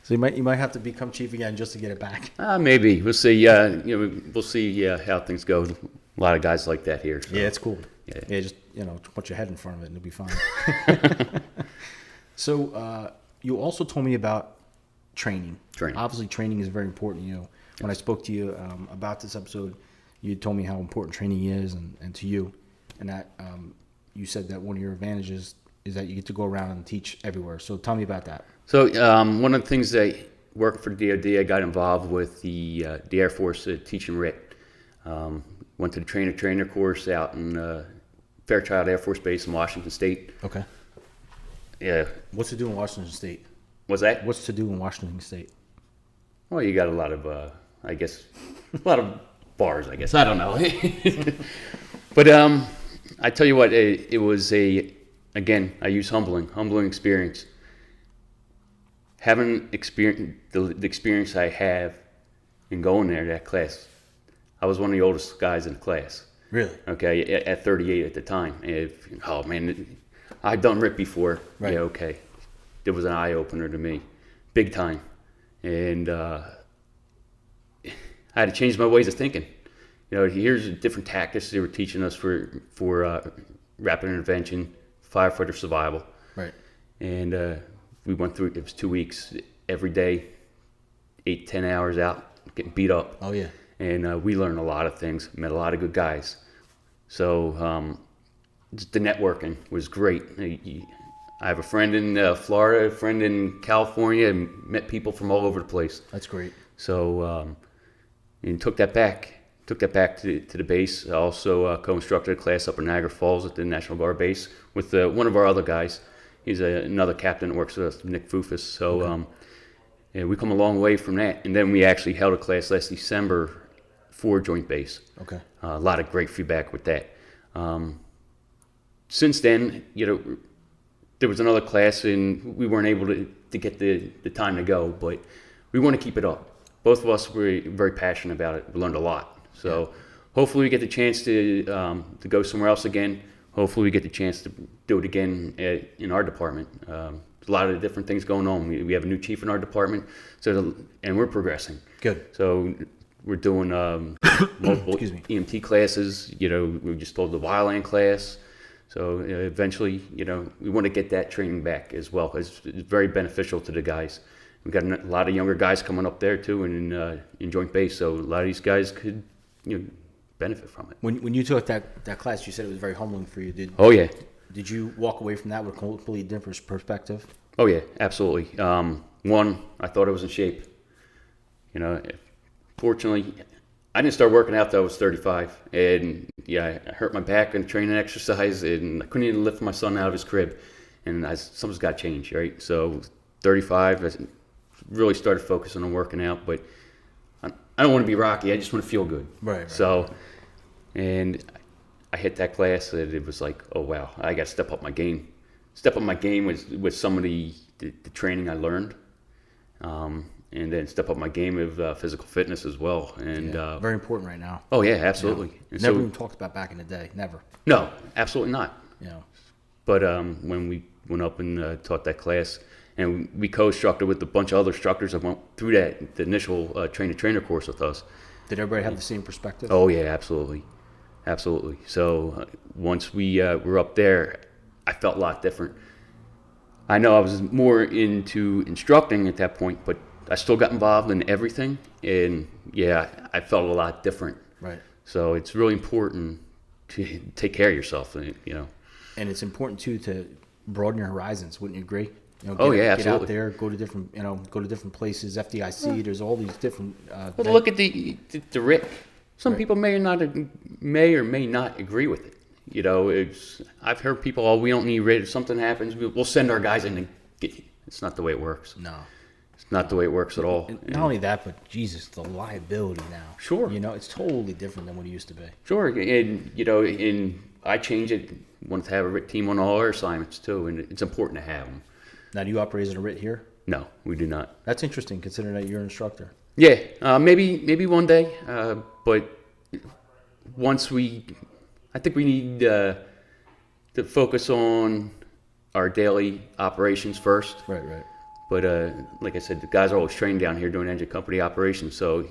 So you might have to become chief again just to get it back. Maybe we'll see. We'll see how things go. A lot of guys like that here. So. Yeah, it's cool. Yeah. Just put your head in front of it and it'll be fine. So you also told me about training. Obviously, training is very important. When I spoke to you about this episode, you told me how important training is and to you, and that you said that one of your advantages is that you get to go around and teach everywhere. So tell me about that. So one of the things that working for DoD, I got involved with the Air Force teaching RIT. Went to the trainer course out in Fairchild Air Force Base in Washington State. Okay. Yeah. What's to do in Washington State? What's that? What's to do in Washington State? Well, you got a lot of, a lot of bars, I guess. I don't know. But I tell you what, it was again, I use humbling experience. Having the experience I have in going there, that class, I was one of the oldest guys in the class. Really? Okay, at 38 at the time. I'd done RIT before. Right. Yeah, okay. It was an eye-opener to me, big time. And I had to change my ways of thinking. Here's different tactics they were teaching us for rapid intervention, firefighter survival. Right. And we went through, it was 2 weeks every day, 8-10 hours out, getting beat up. Oh yeah. And we learned a lot of things, met a lot of good guys. So just the networking was great. I have a friend in Florida, a friend in California, and met people from all over the place. That's great. So and took that back to the base. I also co-instructed a class up in Niagara Falls at the National Guard base with one of our other guys. He's another captain that works with us, Nick Fufus. So Okay. yeah, we come a long way from that. And then we actually held a class last December for Joint Base. Okay. A lot of great feedback with that. Since then, there was another class, and we weren't able to get the time to go, but we want to keep it up. Both of us were very passionate about it. We learned a lot. So hopefully we get the chance to go somewhere else again. Hopefully we get the chance to do it again in our department. A lot of different things going on. We have a new chief in our department, and we're progressing. Good. So we're doing multiple Excuse me. EMT classes. We just told the wildland class. So eventually, we want to get that training back as well. It's very beneficial to the guys. We've got a lot of younger guys coming up there too, and in Joint Base. So a lot of these guys could, benefit from it. When you took that class, you said it was very humbling for you. Oh yeah. Did you walk away from that with a completely different perspective? Oh yeah, absolutely. One, I thought I was in shape. Fortunately, I didn't start working out till I was 35, and I hurt my back in training exercise, and I couldn't even lift my son out of his crib, and something's got to change, right? So 35, I really started focusing on working out, but I don't want to be Rocky. I just want to feel good. Right. So, and I hit that class, and it was like, oh wow, I got to step up my game. Step up my game with some of the training I learned. And then step up my game of physical fitness as well. And very important right now. Oh yeah, absolutely. Never even talked about back in the day. Never. No, absolutely not. Yeah. But when we went up and taught that class, and we co-instructed with a bunch of other instructors that went through the initial trainer course with us. Did everybody have the same perspective? Oh yeah, absolutely, absolutely. So once we were up there, I felt a lot different. I know I was more into instructing at that point, but I still got involved in everything, and I felt a lot different. Right. So it's really important to take care of yourself, And it's important too to broaden your horizons. Wouldn't you agree? Absolutely. Get out there, go to different places. FDIC. There's all these different. But look at the RIT. Some people may or may not agree with it. I've heard people, oh, we don't need RIT. If something happens, we'll send our guys in to get you. It's not the way it works. No. It's not the way it works at all. And not only that, but Jesus, the liability now. Sure. It's totally different than what it used to be. Sure, and I change it. Want to have a RIT team on all our assignments too, and it's important to have them. Now, do you operate as a RIT here? No, we do not. That's interesting, considering that you're an instructor. Yeah, maybe one day, but once I think we need to focus on our daily operations first. Right. But like I said, the guys are always trained down here doing engine company operations. So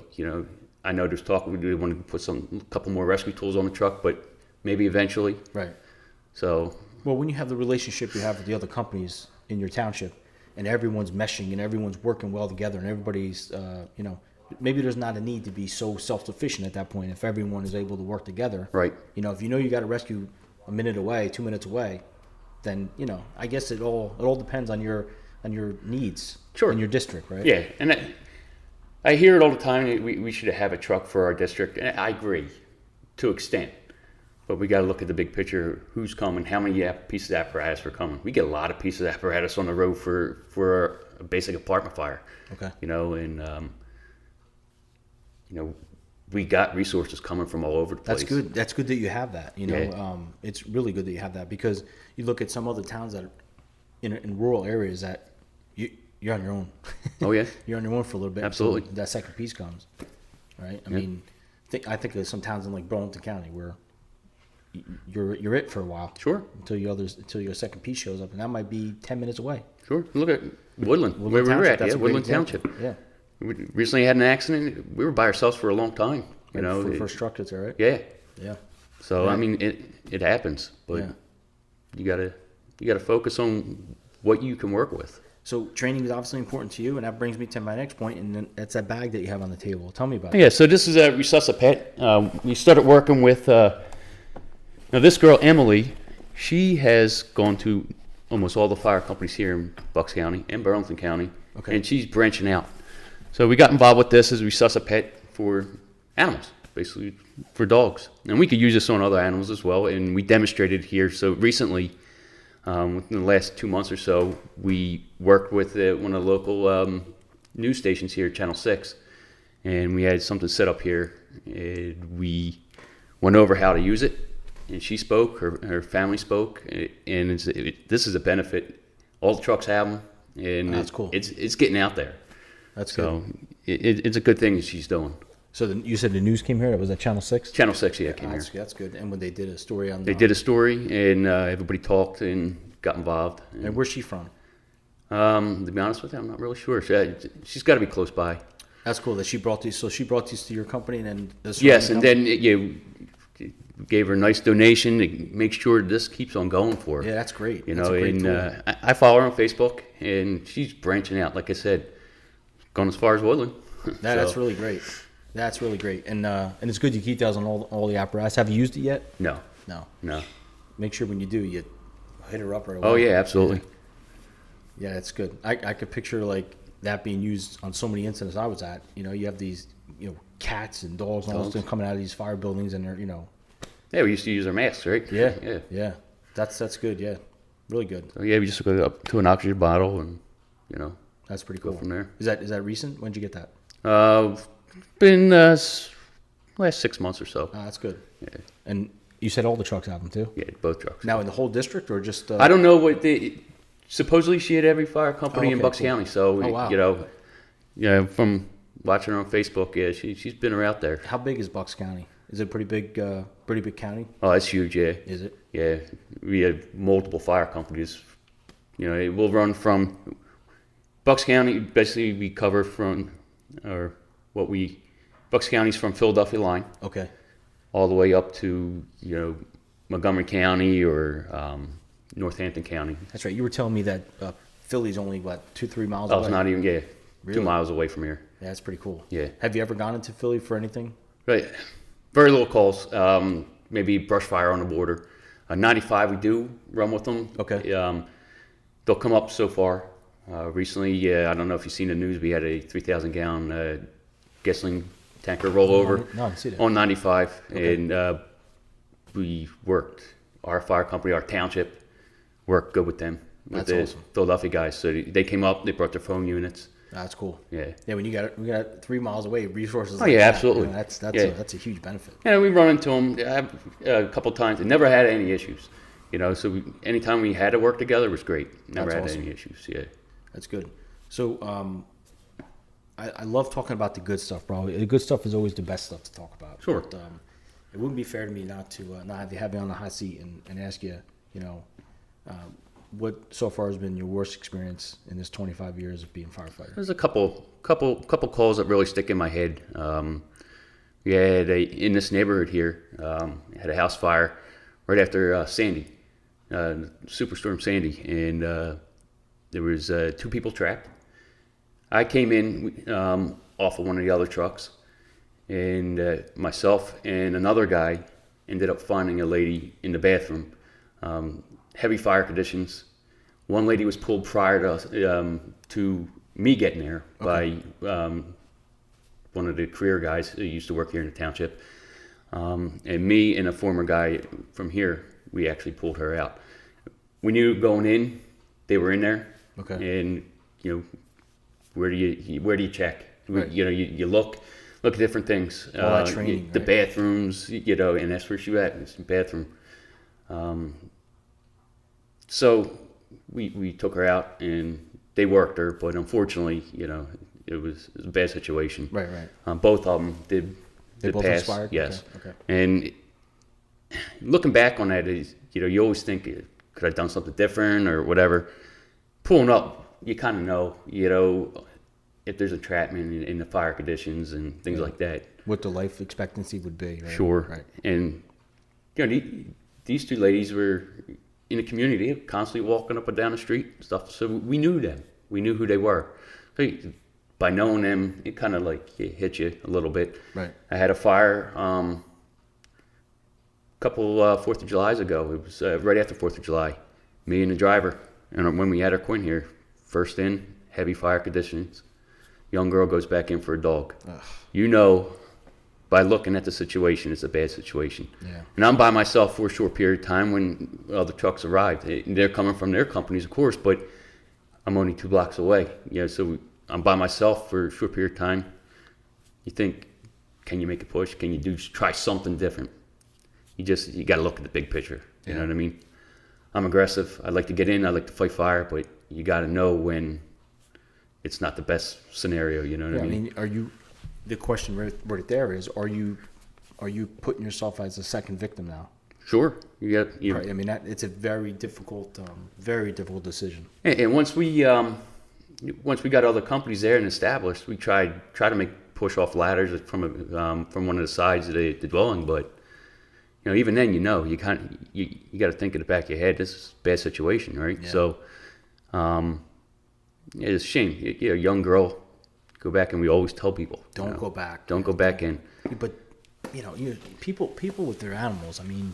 I know there's talk we want to put a couple more rescue tools on the truck, but maybe eventually. Right. So. Well, when you have the relationship you have with the other companies in your township, and everyone's meshing and everyone's working well together, and everybody's, maybe there's not a need to be so self-sufficient at that point if everyone is able to work together. Right. If you got to rescue a minute away, 2 minutes away, then I guess it all depends on your needs. Sure. In your district, right? Yeah, and I hear it all the time. We should have a truck for our district, and I agree to an extent. But we got to look at the big picture. Who's coming? How many pieces of apparatus are coming? We get a lot of pieces of apparatus on the road for a basic apartment fire. Okay. We got resources coming from all over the place. That's good. That's good that you have that. It's really good that you have that, because you look at some other towns that are in rural areas that you're on your own. Oh yeah. You're on your own for a little bit. Absolutely. Until that second piece comes, right? I mean, I think there's some towns in like Burlington County where you're it for a while. Sure. Until your second piece shows up, and that might be 10 minutes away. Sure. Look at Woodland where we were at. That's Yeah, Woodland Township. Yeah. We recently had an accident. We were by ourselves for a long time. For truck that's all right. Yeah. Yeah. So Right. I mean, it happens, but Yeah. you gotta focus on what you can work with. So training is obviously important to you, and that brings me to my next point, and then that's that bag that you have on the table. Tell me about it. Yeah, so this is a Resuscipet. We started working with, now this girl, Emily, she has gone to almost all the fire companies here in Bucks County and Burlington County, and she's branching out. So we got involved with this as Resuscipet for animals, basically for dogs. And we could use this on other animals as well, and we demonstrated here. So recently, within the last 2 months or so, we worked with one of the local news stations here, Channel 6, and we had something set up here, and we went over how to use it, and she spoke, her family spoke, and this is a benefit. All the trucks have them, and that's cool. It's getting out there. That's good. So it's a good thing that she's doing. So you said the news came here? That was at Channel 6? Channel 6, yeah, came here. That's good. And when they did a story on... They did a story, and everybody talked and got involved. And where's she from? To be honest with you, I'm not really sure. She's got to be close by. That's cool that she brought these. So she brought these to your company, and then... Yes, and then you gave her a nice donation to make sure this keeps on going for her. Yeah, that's great. You that's know, a great and I follow her on Facebook, and she's branching out. Like I said, going as far as Woodland. That's really great. That's really great, and it's good you keep those on all the apparatus. Have you used it yet? No. Make sure when you do, you hit her up right away. Oh yeah, absolutely. Yeah, that's good. I could picture like that being used on so many incidents I was at. You know, you have these cats and dogs and all those things coming out of these fire buildings, and they're Yeah, we used to use our masks, right? Yeah. That's good. Yeah, really good. So yeah, we just go up to an oxygen bottle, and that's pretty cool. Go from there. Is that recent? When did you get that? Been last 6 months or so. That's good. Yeah. And you said all the trucks have them too? Yeah, both trucks. Now in the whole district or just? I don't know what supposedly she had every fire company in Bucks County. So wow. From watching her on Facebook, yeah, she's been around there. How big is Bucks County? Is it a pretty big county? Oh, it's huge. Yeah. Is it? Yeah, we have multiple fire companies. It will run from Bucks County. Basically, we cover Bucks County's from Philadelphia line. Okay. All the way up to Montgomery County or Northampton County. That's right. You were telling me that Philly's only 2-3 miles away. Oh, it's not even Really? 2 miles away from here. Yeah, that's pretty cool. Yeah. Have you ever gone into Philly for anything? Right. Very little calls. Maybe brush fire on the border. 95 we do run with them. Okay. They'll come up so far. Recently, I don't know if you've seen the news. We had a 3,000 gallon gasoline tanker rollover No, I didn't see that. on 95, Okay. and we worked. Our fire company, our township, worked good with them. With That's awesome. Philadelphia guys. So they came up. They brought their phone units. That's cool. Yeah. Yeah, when we got 3 miles away, resources. Oh, yeah, that, absolutely. That's a huge benefit. Yeah, we run into them a couple times and never had any issues. So anytime we had to work together, it was great. Never That's had awesome. any issues. Yeah. That's good. So I love talking about the good stuff, bro. The good stuff is always the best stuff to talk about. Sure. But, it wouldn't be fair to me not have you on the hot seat and ask you, what so far has been your worst experience in this 25 years of being a firefighter? There's a couple calls that really stick in my head. We had in this neighborhood here, had a house fire right after Sandy, Superstorm Sandy, and there was 2 people trapped. I came in off of one of the other trucks, and myself and another guy ended up finding a lady in the bathroom. Heavy fire conditions. One lady was pulled prior to me getting there by one of the career guys who used to work here in the township. And me and a former guy from here, we actually pulled her out. We knew going in, they were in there. Okay. And where do you check? Right. You look at different things. All that training, the right? bathrooms, and that's where she was at. It's the bathroom. So we took her out and they worked her, but unfortunately, it was a bad situation. Right. Both of them did both pass. expired? Yes. Okay. And looking back on that, is you always think, could I have done something different or whatever. Pulling up, you kind of know, if there's entrapment in the fire conditions and things like that. What the life expectancy would be. Right? Sure. Right. And these 2 ladies were in the community, constantly walking up and down the street and stuff. So we knew them. we knew who they were. So by knowing them, it kind of like it hit you a little bit. Right. I had a fire a couple 4th of Julys ago. It was right after 4th of July. Me and the driver, and when we had our Quinn here, first in, heavy fire conditions. Young girl goes back in for a dog. Ugh. You know, by looking at the situation, it's a bad situation. Yeah. And I'm by myself for a short period of time when other trucks arrived. They're coming from their companies, of course, but I'm only 2 blocks away. So I'm by myself for a short period of time. You think, can you make a push? Can you try something different? You got to look at the big picture. You know what I mean? I'm aggressive. I like to get in. I like to fight fire, but you got to know when it's not the best scenario. You know what I mean? The question right there is, are you putting yourself as a second victim now? Sure. Right. I mean, it's a very difficult decision. And once we got other companies there and established, we try to push off ladders from one of the sides of the dwelling. But even then, you got to think in the back of your head, this is a bad situation, right? Yeah. So it's a shame. A young girl. Go back, and we always tell people, don't go back. Don't go back in. But people with their animals. I mean,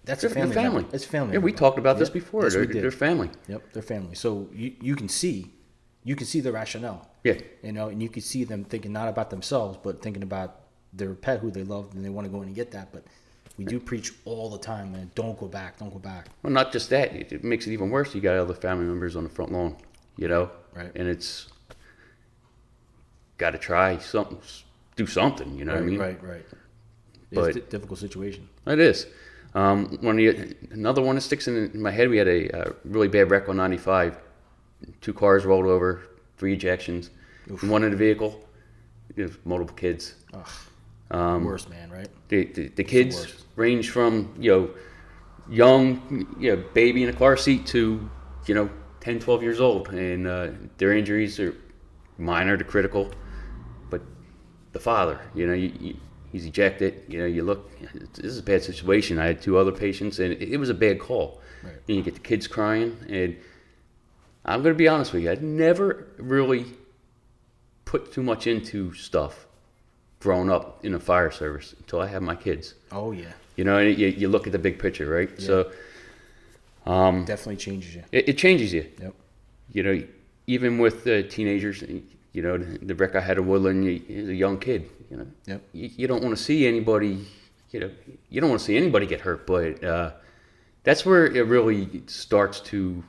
that's a family. Member. It's family. Yeah, we talked about this before. Yes, they're family. Yep, they're family. So you can see the rationale. Yeah. And you can see them thinking not about themselves, but thinking about their pet who they love, and they want to go in and get that. But we do preach all the time, man. Don't go back. Don't go back. Well, not just that. It makes it even worse. You got other family members on the front lawn. Right. And it's got to try something, do something, what I mean? Right. It's a difficult situation. It is. Another one that sticks in my head, we had a really bad wreck on 95. 2 cars rolled over, 3 ejections. Oof. One in the vehicle, multiple kids. Worst, man, right? The kids range from, young, baby in a car seat to, 10, 12 years old. And their injuries are minor to critical. But the father, he's ejected. You look, this is a bad situation. I had 2 other patients, and it was a bad call. Right. And you get the kids crying, and I'm going to be honest with you. I'd never really put too much into stuff growing up in the fire service until I had my kids. Oh, yeah. You look at the big picture, right? Yeah. So definitely changes you. It changes you. Yep. Even with teenagers, the wreck I had in Woodland, he's a young kid. Yep. You don't want to see anybody. You don't want to see anybody get hurt. But that's where it really starts to.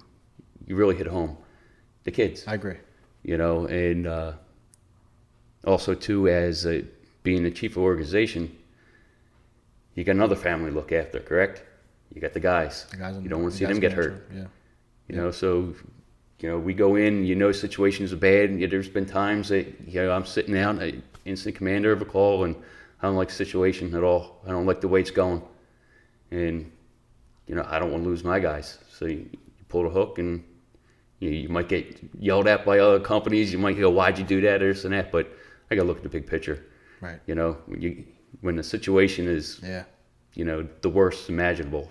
You really hit home. The kids. I agree. And also too, as being the chief of organization, you got another family to look after. Correct? You got the guys. You don't want to see them get hurt. Yeah. So. We go in, situations are bad. There's been times that, I'm sitting down, instant commander of a call, and I don't like the situation at all. I don't like the way it's going. And, I don't want to lose my guys. So you pull the hook, and you might get yelled at by other companies. You might go, why'd you do that, or this and that. But I got to look at the big picture. Right. When the situation is, the worst imaginable,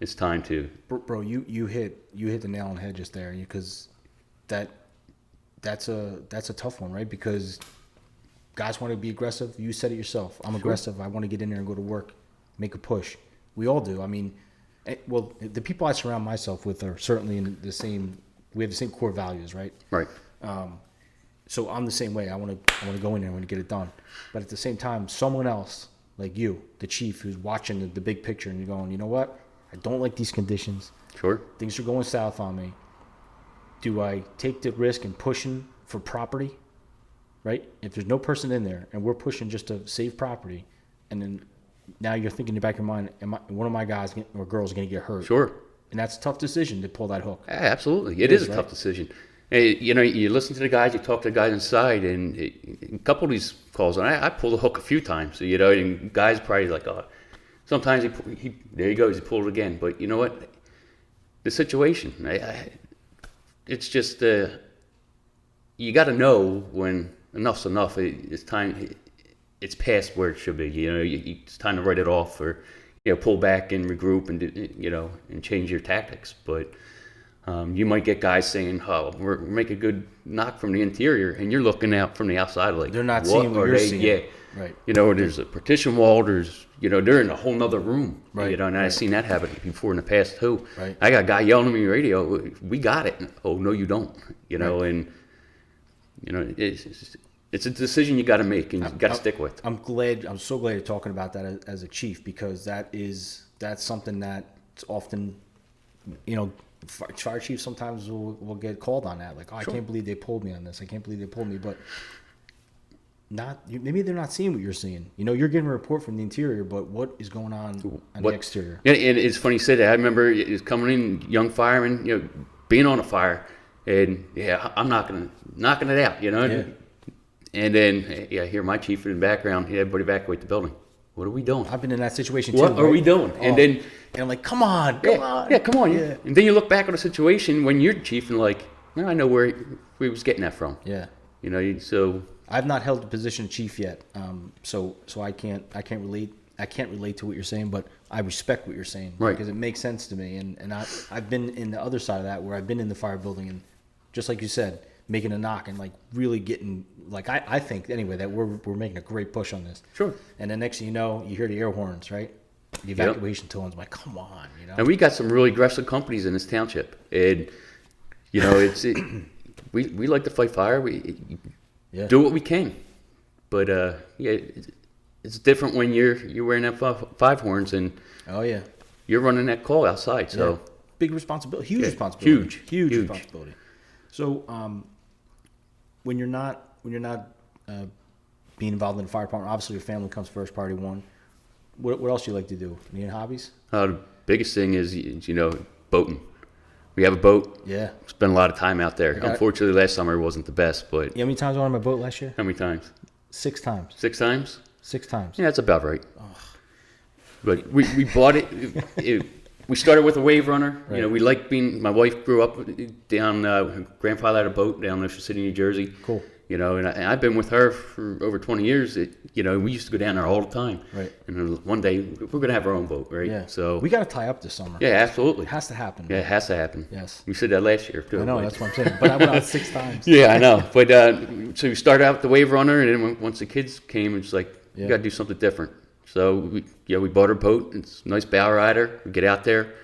it's time to. Bro, you hit the nail on the head just there, because that's a tough one, right? Because guys want to be aggressive. You said it yourself. I'm aggressive. I want to get in there and go to work, make a push. We all do. I mean, well, the people I surround myself with are certainly in the same. We have the same core values, right? Right. So I'm the same way. I want to go in there. I want to get it done. But at the same time, someone else like you, the chief, who's watching the big picture, and you're going, you know what? I don't like these conditions. Sure. Things are going south on me. Do I take the risk and pushing for property? Right? If there's no person in there and we're pushing just to save property, and then now you're thinking in the back of your mind, one of my guys or girls going to get hurt? Sure. And that's a tough decision to pull that hook. Absolutely. It is a tough decision. Hey, you listen to the guys, you talk to the guys inside, and a couple of these calls, and I pull the hook a few times, and guys probably like, oh, sometimes he there he goes, he pulled it again. But you know what? The situation, it's just, you got to know when enough's enough. It's time, it's past where it should be. It's time to write it off, or pull back and regroup and and change your tactics. But You might get guys saying, "Oh, we're making a good knock from the interior," and you're looking out from the outside like they're not seeing what you're seeing. Yeah, right. You know, there's a partition wall. There's, you know, they're in a whole nother room. Right. You know, and I've seen that happen before in the past too. Right. I got a guy yelling at me on the radio, "We got it." Oh no, you don't. You know, and you know, it's a decision you got to make and you got to stick with. I'm so glad you're talking about that as a chief, because that's something that's often, you know, fire chiefs sometimes will get called on that. Like, oh, Sure. I can't believe they pulled me on this. I can't believe they pulled me. But maybe they're not seeing what you're seeing. You know, you're getting a report from the interior, but what is going on the exterior? Yeah, and it's funny you say that. I remember it was coming in, young fireman, you know, being on a fire, and I'm knocking it out, you know. Yeah. And then I hear my chief in the background, everybody evacuate the building. What are we doing? I've been in that situation too. What are we doing? Oh. And I'm like, come on. Yeah, come on. Yeah. And then you look back on the situation when you're chief and like, well, I know where he was getting that from. Yeah. You know, so I've not held the position of chief yet, so I can't relate to what you're saying, but I respect what you're saying, right, because it makes sense to me. And I've been in the other side of that, where I've been in the fire building, and just like you said, making a knock and like really getting, like, I think anyway that we're making a great push on this. Sure. And then next thing you know, you hear the air horns, right? The evacuation tones. I'm like, come on, you know. And we got some really aggressive companies in this township, and you know, we like to fight fire. We do what we can, but it's different when you're wearing that five horns and you're running that call outside. So big responsibility, huge responsibility, huge responsibility. So when you're not being involved in the fire department, obviously your family comes first, priority one. What else do you like to do? Any hobbies? The biggest thing is, you know, boating. We have a boat. Yeah. Spent a lot of time out there. Unfortunately, last summer wasn't the best, but... You know how many times I went on my boat last year? How many times? 6 times. 6 times? 6 times. Yeah, that's about right. Oh. But we bought it. We started with a wave runner. Right. You know, we like being... My wife grew up down... her grandfather had a boat down in Ocean City, New Jersey. Cool. You know, and I've been with her for over 20 years. You know, we used to go down there all the time. Right. And one day, we're going to have our own boat, right? Yeah. So we got to tie up this summer. Yeah, absolutely. It has to happen. Yeah, it has to happen. Yes. We said that last year, too. I know, that's what I'm saying. But I went out 6 times. Yeah, I know. But so we started out with the wave runner, and then once the kids came, it's like, you got to do something different. So, we bought our boat. It's a nice bow rider. We get out there.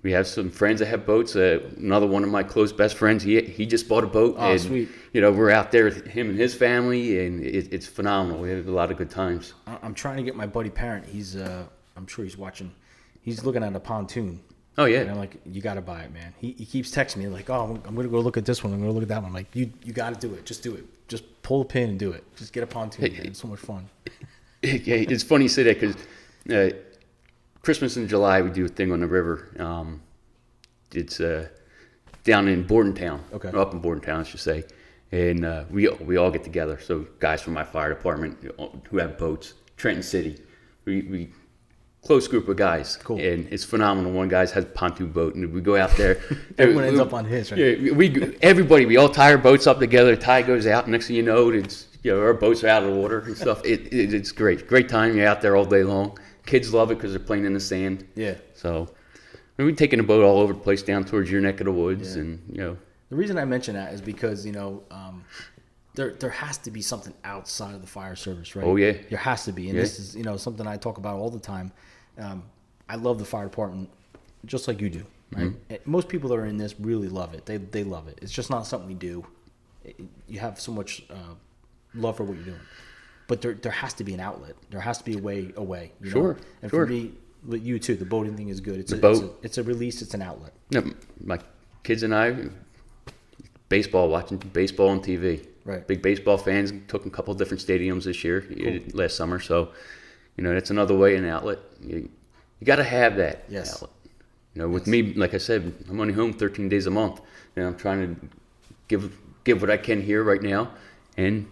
We have some friends that have boats. Another one of my close best friends, he just bought a boat. Oh, and, sweet. You know, we're out there with him and his family, and it's phenomenal. We have a lot of good times. I'm trying to get my buddy Parent. He's, I'm sure he's watching. He's looking at a pontoon. Oh, yeah. And I'm like, you got to buy it, man. He keeps texting me like, oh, I'm going to go look at this one. I'm going to look at that one. I'm like, you got to do it. Just do it. Just pull the pin and do it. Just get a pontoon. Man. It's so much fun. Yeah, it's funny you say that because Christmas in July, we do a thing on the river. It's down in Bordentown, up in Bordentown, I should say, and we all get together. So guys from my fire department who have boats, Trenton City, we close group of guys, cool. And it's phenomenal. One guy has a pontoon boat, and we go out there. Everyone ends up on his, right? Yeah, we all tie our boats up together. Tide goes out. Next thing you know, our boats are out of the water and stuff. It's great time. You're out there all day long. Kids love it because they're playing in the sand. Yeah. So. We're taking a boat all over the place down towards your neck of the woods, and you know. The reason I mention that is because there has to be something outside of the fire service, right? Oh yeah, there has to be, and this is something I talk about all the time. I love the fire department, just like you do, right? Mm-hmm. Most people that are in this really love it. They love it. It's just not something we do. You have so much love for what you're doing, but there has to be an outlet. There has to be a way away. Sure. And for me. But you too. The boating thing is good. It's a release. It's an outlet. Yeah, my kids and I, watching baseball on TV. Right. Big baseball fans. Took a couple of different stadiums this year, last summer. So, that's another way, an outlet. You got to have that outlet. With me, like I said, I'm only home 13 days a month, and I'm trying to give what I can here right now, and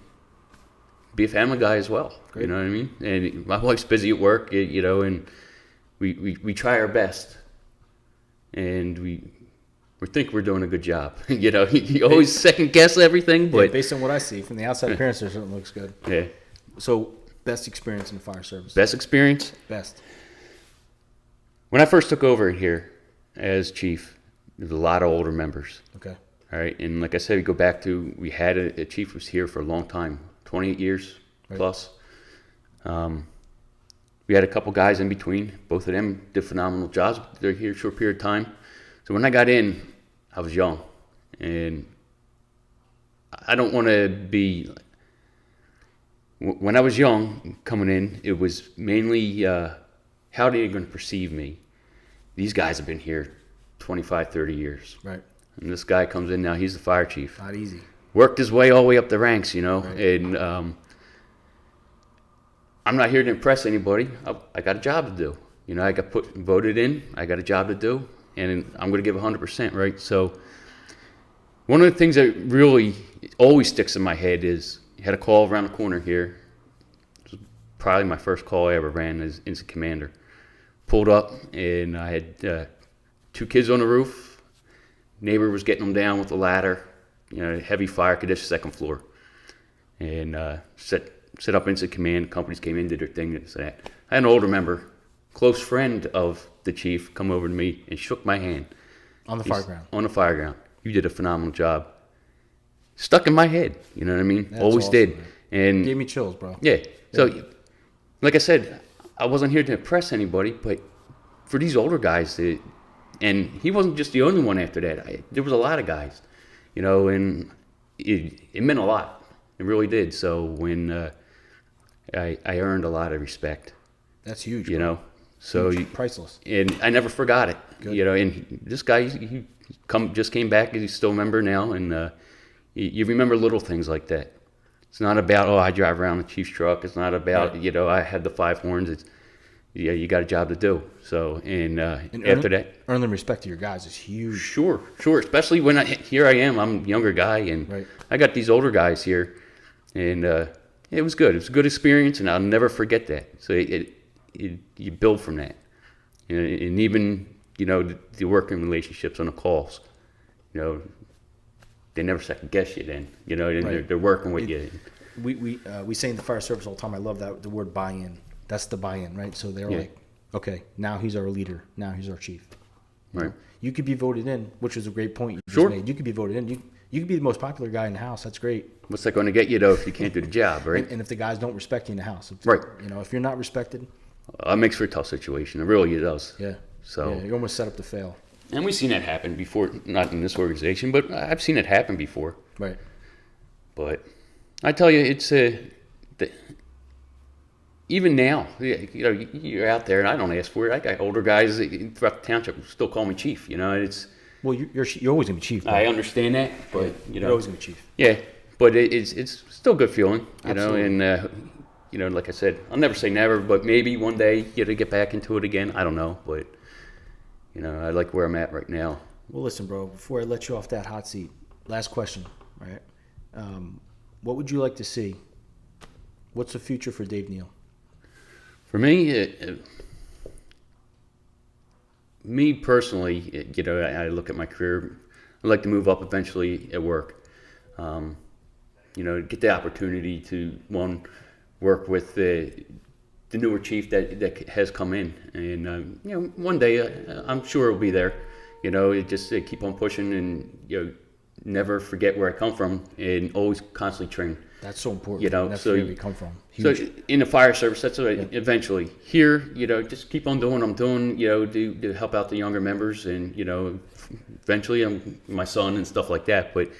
be a family guy as well. Great. You know what I mean? And my wife's busy at work, and. We try our best, and we think we're doing a good job. You always second guess everything, but based on what I see from the outside appearance, it certainly looks good. Yeah. So, best experience in the fire service? Best experience? Best. When I first took over here as chief, there's a lot of older members. Okay. All right, and like I said, we go back to, we had a chief who was here for a long time, 28 years plus. We had a couple guys in between. Both of them did phenomenal jobs. They're here a short period of time. So when I got in, I was young, and I don't want to be. When I was young, coming in, it was mainly how are they going to perceive me? These guys have been here 25, 30 years. Right. And this guy comes in now, he's the fire chief. Not easy. Worked his way all the way up the ranks, you know. Right. And I'm not here to impress anybody. I got a job to do. You know, I got voted in. I got a job to do, and I'm going to give 100%, right? So one of the things that really always sticks in my head is I had a call around the corner here. It was probably my first call I ever ran as incident commander. Pulled up, and I had 2 kids on the roof. Neighbor was getting them down with a ladder. You know, heavy fire condition, 2nd floor. And set up incident command. Companies came in, did their thing, and that. I had an older member, close friend of the chief, come over to me and shook my hand. On the fire ground. On the fire ground. You did a phenomenal job. Stuck in my head. You know what I mean? That's Always awesome, did. man. And Gave me chills, bro. yeah. So, like I said, I wasn't here to impress anybody, but for these older guys, and he wasn't just the only one after that. There was a lot of guys, you know, and it meant a lot. It really did. So when I earned a lot of respect. That's huge. You bro. know, so priceless. And I never forgot it. Good. You know, and this guy he just came back. He's still a member now, and you remember little things like that. It's not about I drive around the chief's truck. It's not about I had the 5 horns. It's you got a job to do. So and after that, earn the respect of your guys is huge. Sure. Especially when here I am. I'm a younger guy, and I got these older guys here, and it was good. It was a good experience, and I'll never forget that. So you build from that, and even the working relationships on the calls, they never second guess you. Then they're working with you. We say in the fire service all the time. I love the word buy-in. That's the buy-in, right? So they're like, okay, now he's our leader. Now he's our chief. Right. You could be voted in, which is a great point you just made. You could be voted in. You could be the most popular guy in the house. That's great. What's that going to get you, though, if you can't do the job, right? And if the guys don't respect you in the house. Right. If you're not respected. It makes for a tough situation. It really does. Yeah. So you're almost set up to fail. And we've seen that happen before, not in this organization, but I've seen it happen before. Right. But I tell you, it's even now, you're out there, and I don't ask for it. I got older guys throughout the township who still call me chief. It's well, you're always gonna be chief. Bro. I understand that, but you're always gonna be chief. Yeah, but it's still a good feeling, Absolutely. and like I said, I'll never say never, but maybe one day to get back into it again. I don't know, but I like where I'm at right now. Well, listen, bro. Before I let you off that hot seat, last question, right? What would you like to see? What's the future for Dave Neill? For me, me personally, I look at my career. I'd like to move up eventually at work. Get the opportunity to work with the newer chief that has come in, and one day I'm sure it'll be there. Just keep on pushing, and never forget where I come from, and always constantly train. That's so important. That's so where we come from. Huge. So in the fire service, that's what eventually. Here, just keep on doing what I'm doing. To help out the younger members, and eventually I'm my son and stuff like that. But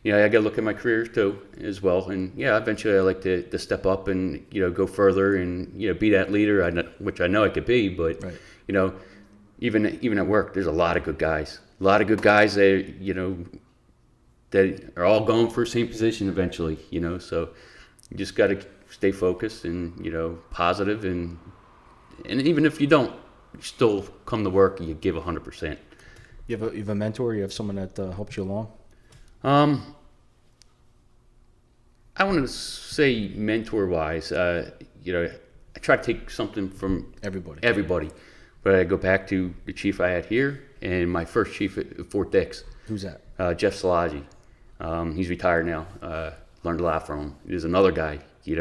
I got to look at my career too as well. And eventually I like to step up and go further and be that leader, which I know I could be. But even at work, there's a lot of good guys. A lot of good guys that that are all going for the same position eventually. So you just got to stay focused and positive, and even if you don't, you still come to work and you give 100%. You have a mentor. You have someone that helps you along. I want to say mentor-wise, I try to take something from everybody. But I go back to the chief I had here and my first chief at Fort Dix. Who's that? Jeff Salagi. He's retired now. Learned a lot from him. He's another guy. He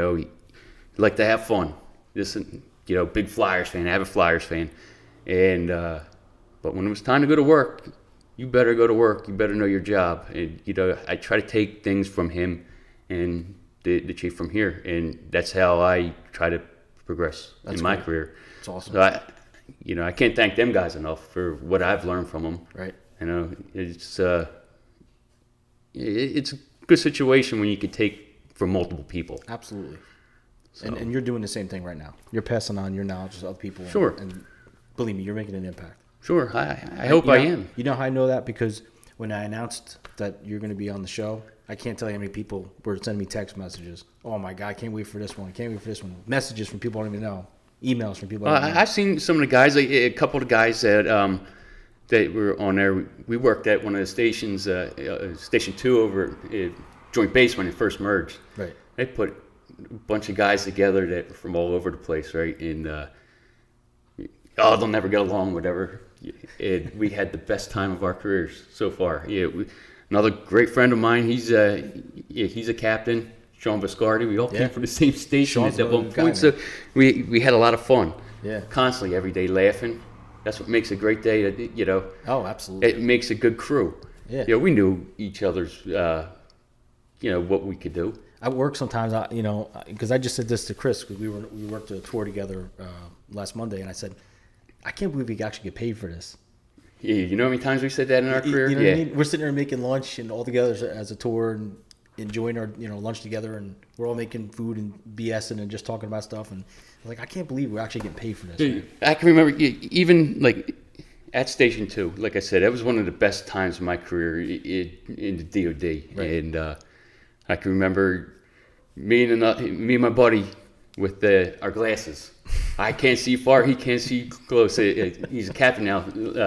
liked to have fun. Big Flyers fan, avid Flyers fan. And but when it was time to go to work, you better go to work. You better know your job. And, you know, I try to take things from him and the chief from here. And that's how I try to progress in my career. It's awesome. So I can't thank them guys enough for what I've learned from them. Right. You know, it's a good situation when you can take from multiple people. Absolutely. So. And you're doing the same thing right now. You're passing on your knowledge to other people. Sure. And believe me, you're making an impact. Sure. I hope I am. You know how I know that? Because when I announced that you're going to be on the show, I can't tell you how many people were sending me text messages. Oh, my God, I can't wait for this one. I can't wait for this one. Messages from people I don't even know. Emails from people I don't know. I've seen some of the guys, a couple of the guys that were on there. We worked at one of the stations, Station 2 over at Joint Base when it first merged. Right. They put a bunch of guys together that were from all over the place, right? And, they'll never get along, whatever. We had the best time of our careers so far. Yeah, another great friend of mine, he's a captain, Sean Viscardi. We all came from the same station at that one point, so we had a lot of fun. Yeah, constantly every day laughing. That's what makes a great day. You know. Oh, absolutely. It makes a good crew. Yeah. You know, we knew each other's. What we could do. At work sometimes, because I just said this to Chris, because we worked a tour together last Monday, and I said, I can't believe we actually get paid for this. Yeah, you know how many times we said that in our career? You know what I mean? We're sitting there making lunch and all together as a tour and enjoying our lunch together, and we're all making food and BSing and just talking about stuff. And I'm like, I can't believe we're actually getting paid for this. Dude, I can remember even like at Station 2, like I said, that was one of the best times of my career in the DOD. Right. And I can remember me and my buddy with our glasses. I can't see far, he can't see close. He's a captain now,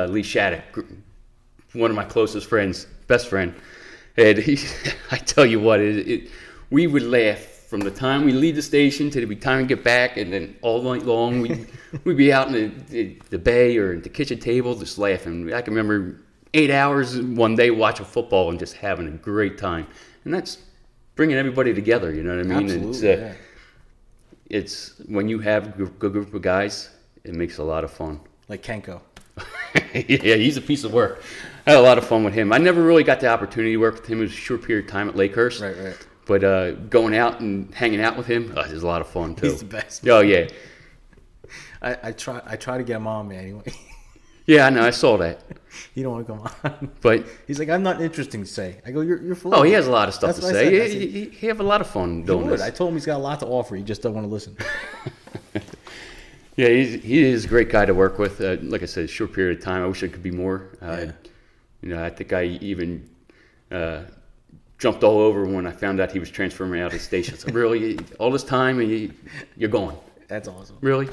Lee Shattuck, one of my closest friends, best friend. And I tell you what, we would laugh from the time we leave the station to the time we get back, and then all night long we'd be out in the bay or at the kitchen table just laughing. I can remember 8 hours one day watching football and just having a great time. And that's bringing everybody together, you know what I mean? Absolutely, It's when you have a good group of guys, it makes a lot of fun. Like Kenko. Yeah, he's a piece of work. I had a lot of fun with him. I never really got the opportunity to work with him. It was a short period of time at Lakehurst. Right. But going out and hanging out with him, it was a lot of fun too. He's the best. Oh yeah. I try to get him on me anyway. Yeah, I know. I saw that. You don't want to come on. But he's like, I'm not interesting to say. I go, you're full. Oh, he has a lot of stuff to say. He have a lot of fun doing this. I told him he's got a lot to offer. He just doesn't want to listen. Yeah, he is a great guy to work with. Like I said, a short period of time. I wish it could be more. I think I even jumped all over when I found out he was transferring me out of the station. So really, all this time, and you're going. That's awesome. Really?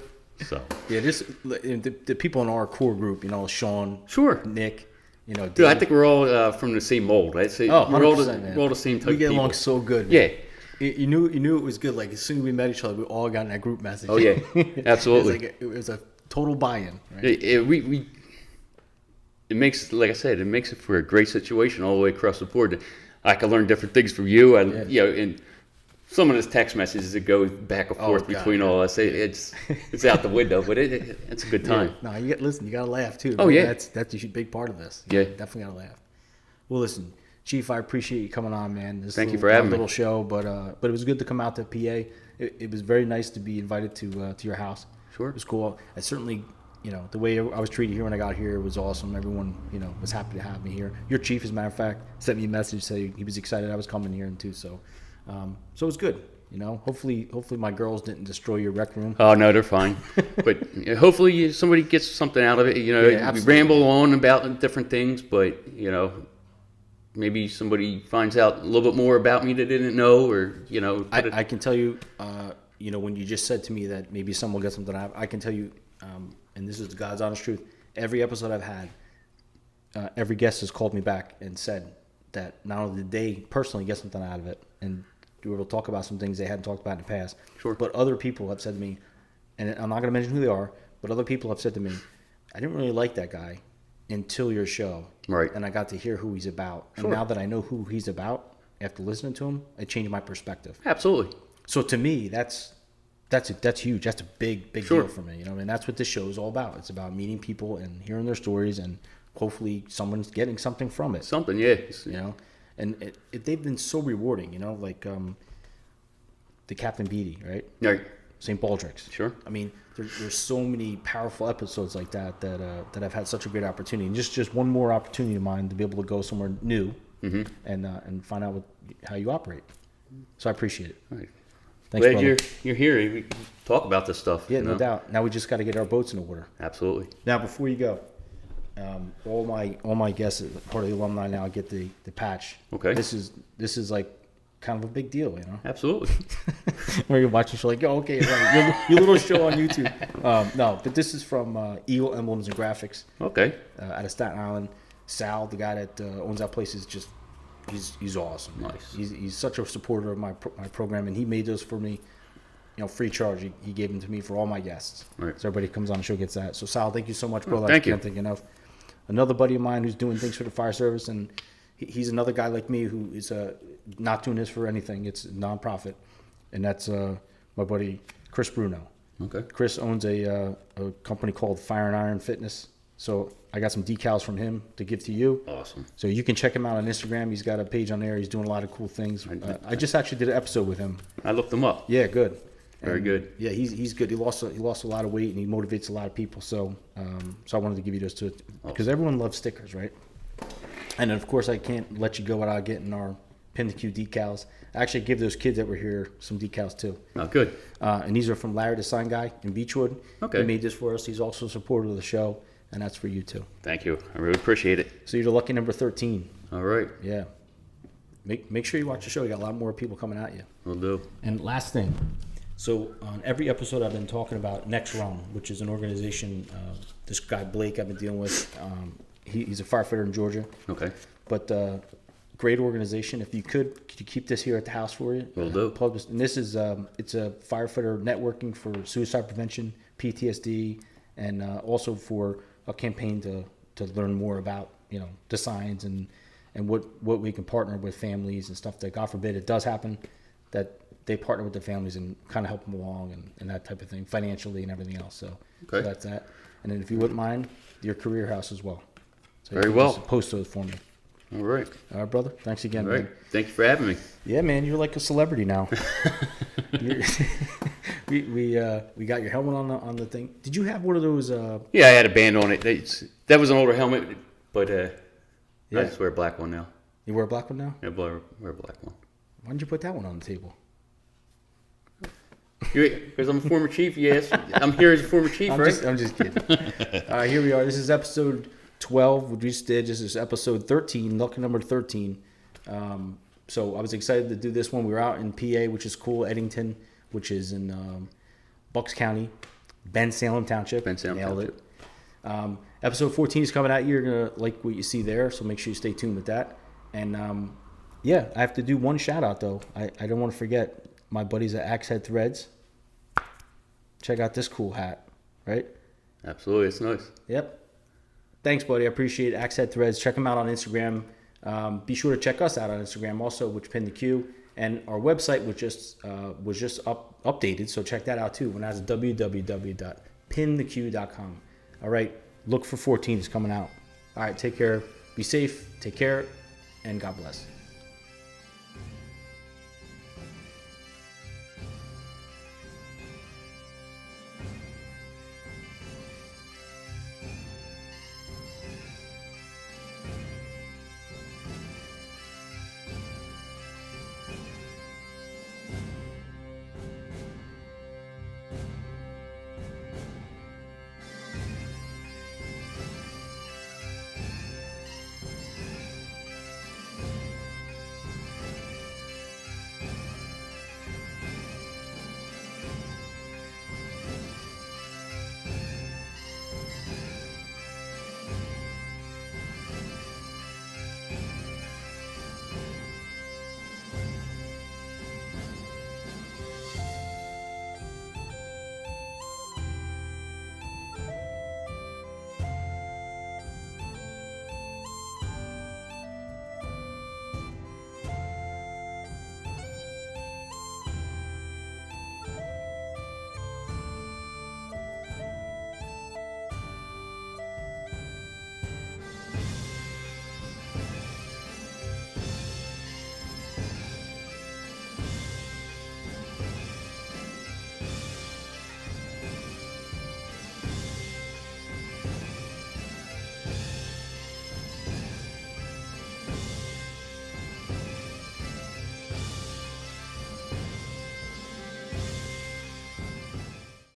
So yeah, just the people in our core group, Sean, sure, Nick, Dude, I think we're all from the same mold. I'd say we're all the same type of people. We get along so good. Man. Yeah, you knew it was good. Like as soon as we met each other, we all got in that group message. Oh yeah, absolutely. It was a total buy-in. Right? It makes, like I said, it makes it for a great situation all the way across the board. I can learn different things from you, and some of this text messages that go back and forth between all of us, it's out the window, but it's a good time. Yeah. No, you gotta laugh too. Oh, yeah. That's a big part of this. Yeah. Definitely gotta laugh. Well, listen, Chief, I appreciate you coming on, man. Thank you for having me. Little show, but it was good to come out to PA. It was very nice to be invited to your house. Sure. It was cool. I certainly, the way I was treated here when I got here was awesome. Everyone, was happy to have me here. Your chief, as a matter of fact, sent me a message saying he was excited I was coming here too. So it was good. Hopefully my girls didn't destroy your rec room. Oh no, they're fine. But hopefully somebody gets something out of it. We ramble on about different things, but maybe somebody finds out a little bit more about me that they didn't know, or I can tell you, when you just said to me that maybe someone will get something out of it, I can tell you, and this is the God's honest truth. Every episode I've had, every guest has called me back and said that not only did they personally get something out of it, and we were able to talk about some things they hadn't talked about in the past. Sure. But other people have said to me, and I'm not going to mention who they are, but other people have said to me, I didn't really like that guy until your show. Right. And I got to hear who he's about. Sure. And now that I know who he's about, after listening to him, it changed my perspective. Absolutely. So to me, that's huge. That's a big Sure. deal for me. And that's what this show is all about. It's about meeting people and hearing their stories and hopefully someone's getting something from it. Something, yeah. You know, and they've been so rewarding. You know, like the Captain Beatty, right? Right. St. Baldrick's. Sure. I mean, there's so many powerful episodes like that that I've had such a great opportunity, and just one more opportunity of mine to be able to go somewhere new and find out how you operate. So I appreciate it. All right. Thanks, Glad brother. you're here. We can talk about this stuff. Yeah, you no know? doubt. Now we just got to get our boats in order. Absolutely. Now, before you go, all my guests, part of the alumni now, get the patch. Okay. This is like kind of a big deal, you know. Absolutely. Where you're watching, you're like, oh, okay, right. Your little show on YouTube. No, but this is from Eagle Emblems and Graphics. Okay. Out of Staten Island. Sal, the guy that owns that place, is just he's awesome. Nice. He's such a supporter of my program, and he made those for me, free charge. He gave them to me for all my guests. Right. So everybody comes on the show gets that. So Sal, thank you so much, brother. Thank you. I can't think enough. Another buddy of mine who's doing things for the fire service, and he's another guy like me who is not doing this for anything. It's a nonprofit, and that's my buddy Chris Bruno. Okay. Chris owns a company called Fire and Iron Fitness. So I got some decals from him to give to you. Awesome. So you can check him out on Instagram. He's got a page on there. He's doing a lot of cool things. I just actually did an episode with him. I looked them up. Yeah, good. Very good. Yeah, he's good. He lost a lot of weight, and he motivates a lot of people. So I wanted to give you those too, because everyone loves stickers, right? And then of course I can't let you go without getting our PintheQ decals. I actually give those kids that were here some decals too. Oh, good. And these are from Larry, the sign guy in Beechwood. Okay. He made this for us. He's also a supporter of the show, and that's for you too. Thank you. I really appreciate it. So you're the lucky number 13. All right. Yeah. Make sure you watch the show. You got a lot more people coming at you. Will do. And last thing. So on every episode I've been talking about Next Rung, which is an organization, this guy Blake I've been dealing with. He's a firefighter in Georgia. Okay. But great organization. If you could you keep this here at the house for you? Will do. And this is it's a firefighter networking for suicide prevention, PTSD, and also for a campaign to learn more about the signs and what we can partner with families and stuff that God forbid it does happen, that they partner with the families and kind of help them along and that type of thing financially and everything else. So that's that. And then if you wouldn't mind, your career house as well. So Very well. Just post those for me. All right. All right, brother. Thanks again, All right. man. Thank you for having me. Yeah, man. You're like a celebrity now. we got your helmet on the thing. Did you have one of those? Yeah, I had a band on it. That was an older helmet, but I just wear a black one now. You wear a black one now? Yeah, wear a black one. Why didn't you put that one on the table? Because I'm a former chief, yes. I'm here as a former chief, right? I'm just kidding. All right, here we are. This is episode 12, which we just did. This is episode 13, lucky number 13. So I was excited to do this one. We were out in PA, which is cool. Eddington, which is in Bucks County. Bensalem Township. Nailed it. Episode 14 is coming out. You're going to like what you see there, so make sure you stay tuned with that. And, I have to do one shout-out, though. I don't want to forget my buddies at Axe Head Threads. Check out this cool hat, right? Absolutely. It's nice. Yep. Thanks, buddy. I appreciate Axe Head Threads. Check them out on Instagram. Be sure to check us out on Instagram also, which PintheQ. And our website was just updated, so check that out too. And that's www.pintheq.com. All right. Look for 14 is coming out. All right. Take care. Be safe. Take care. And God bless.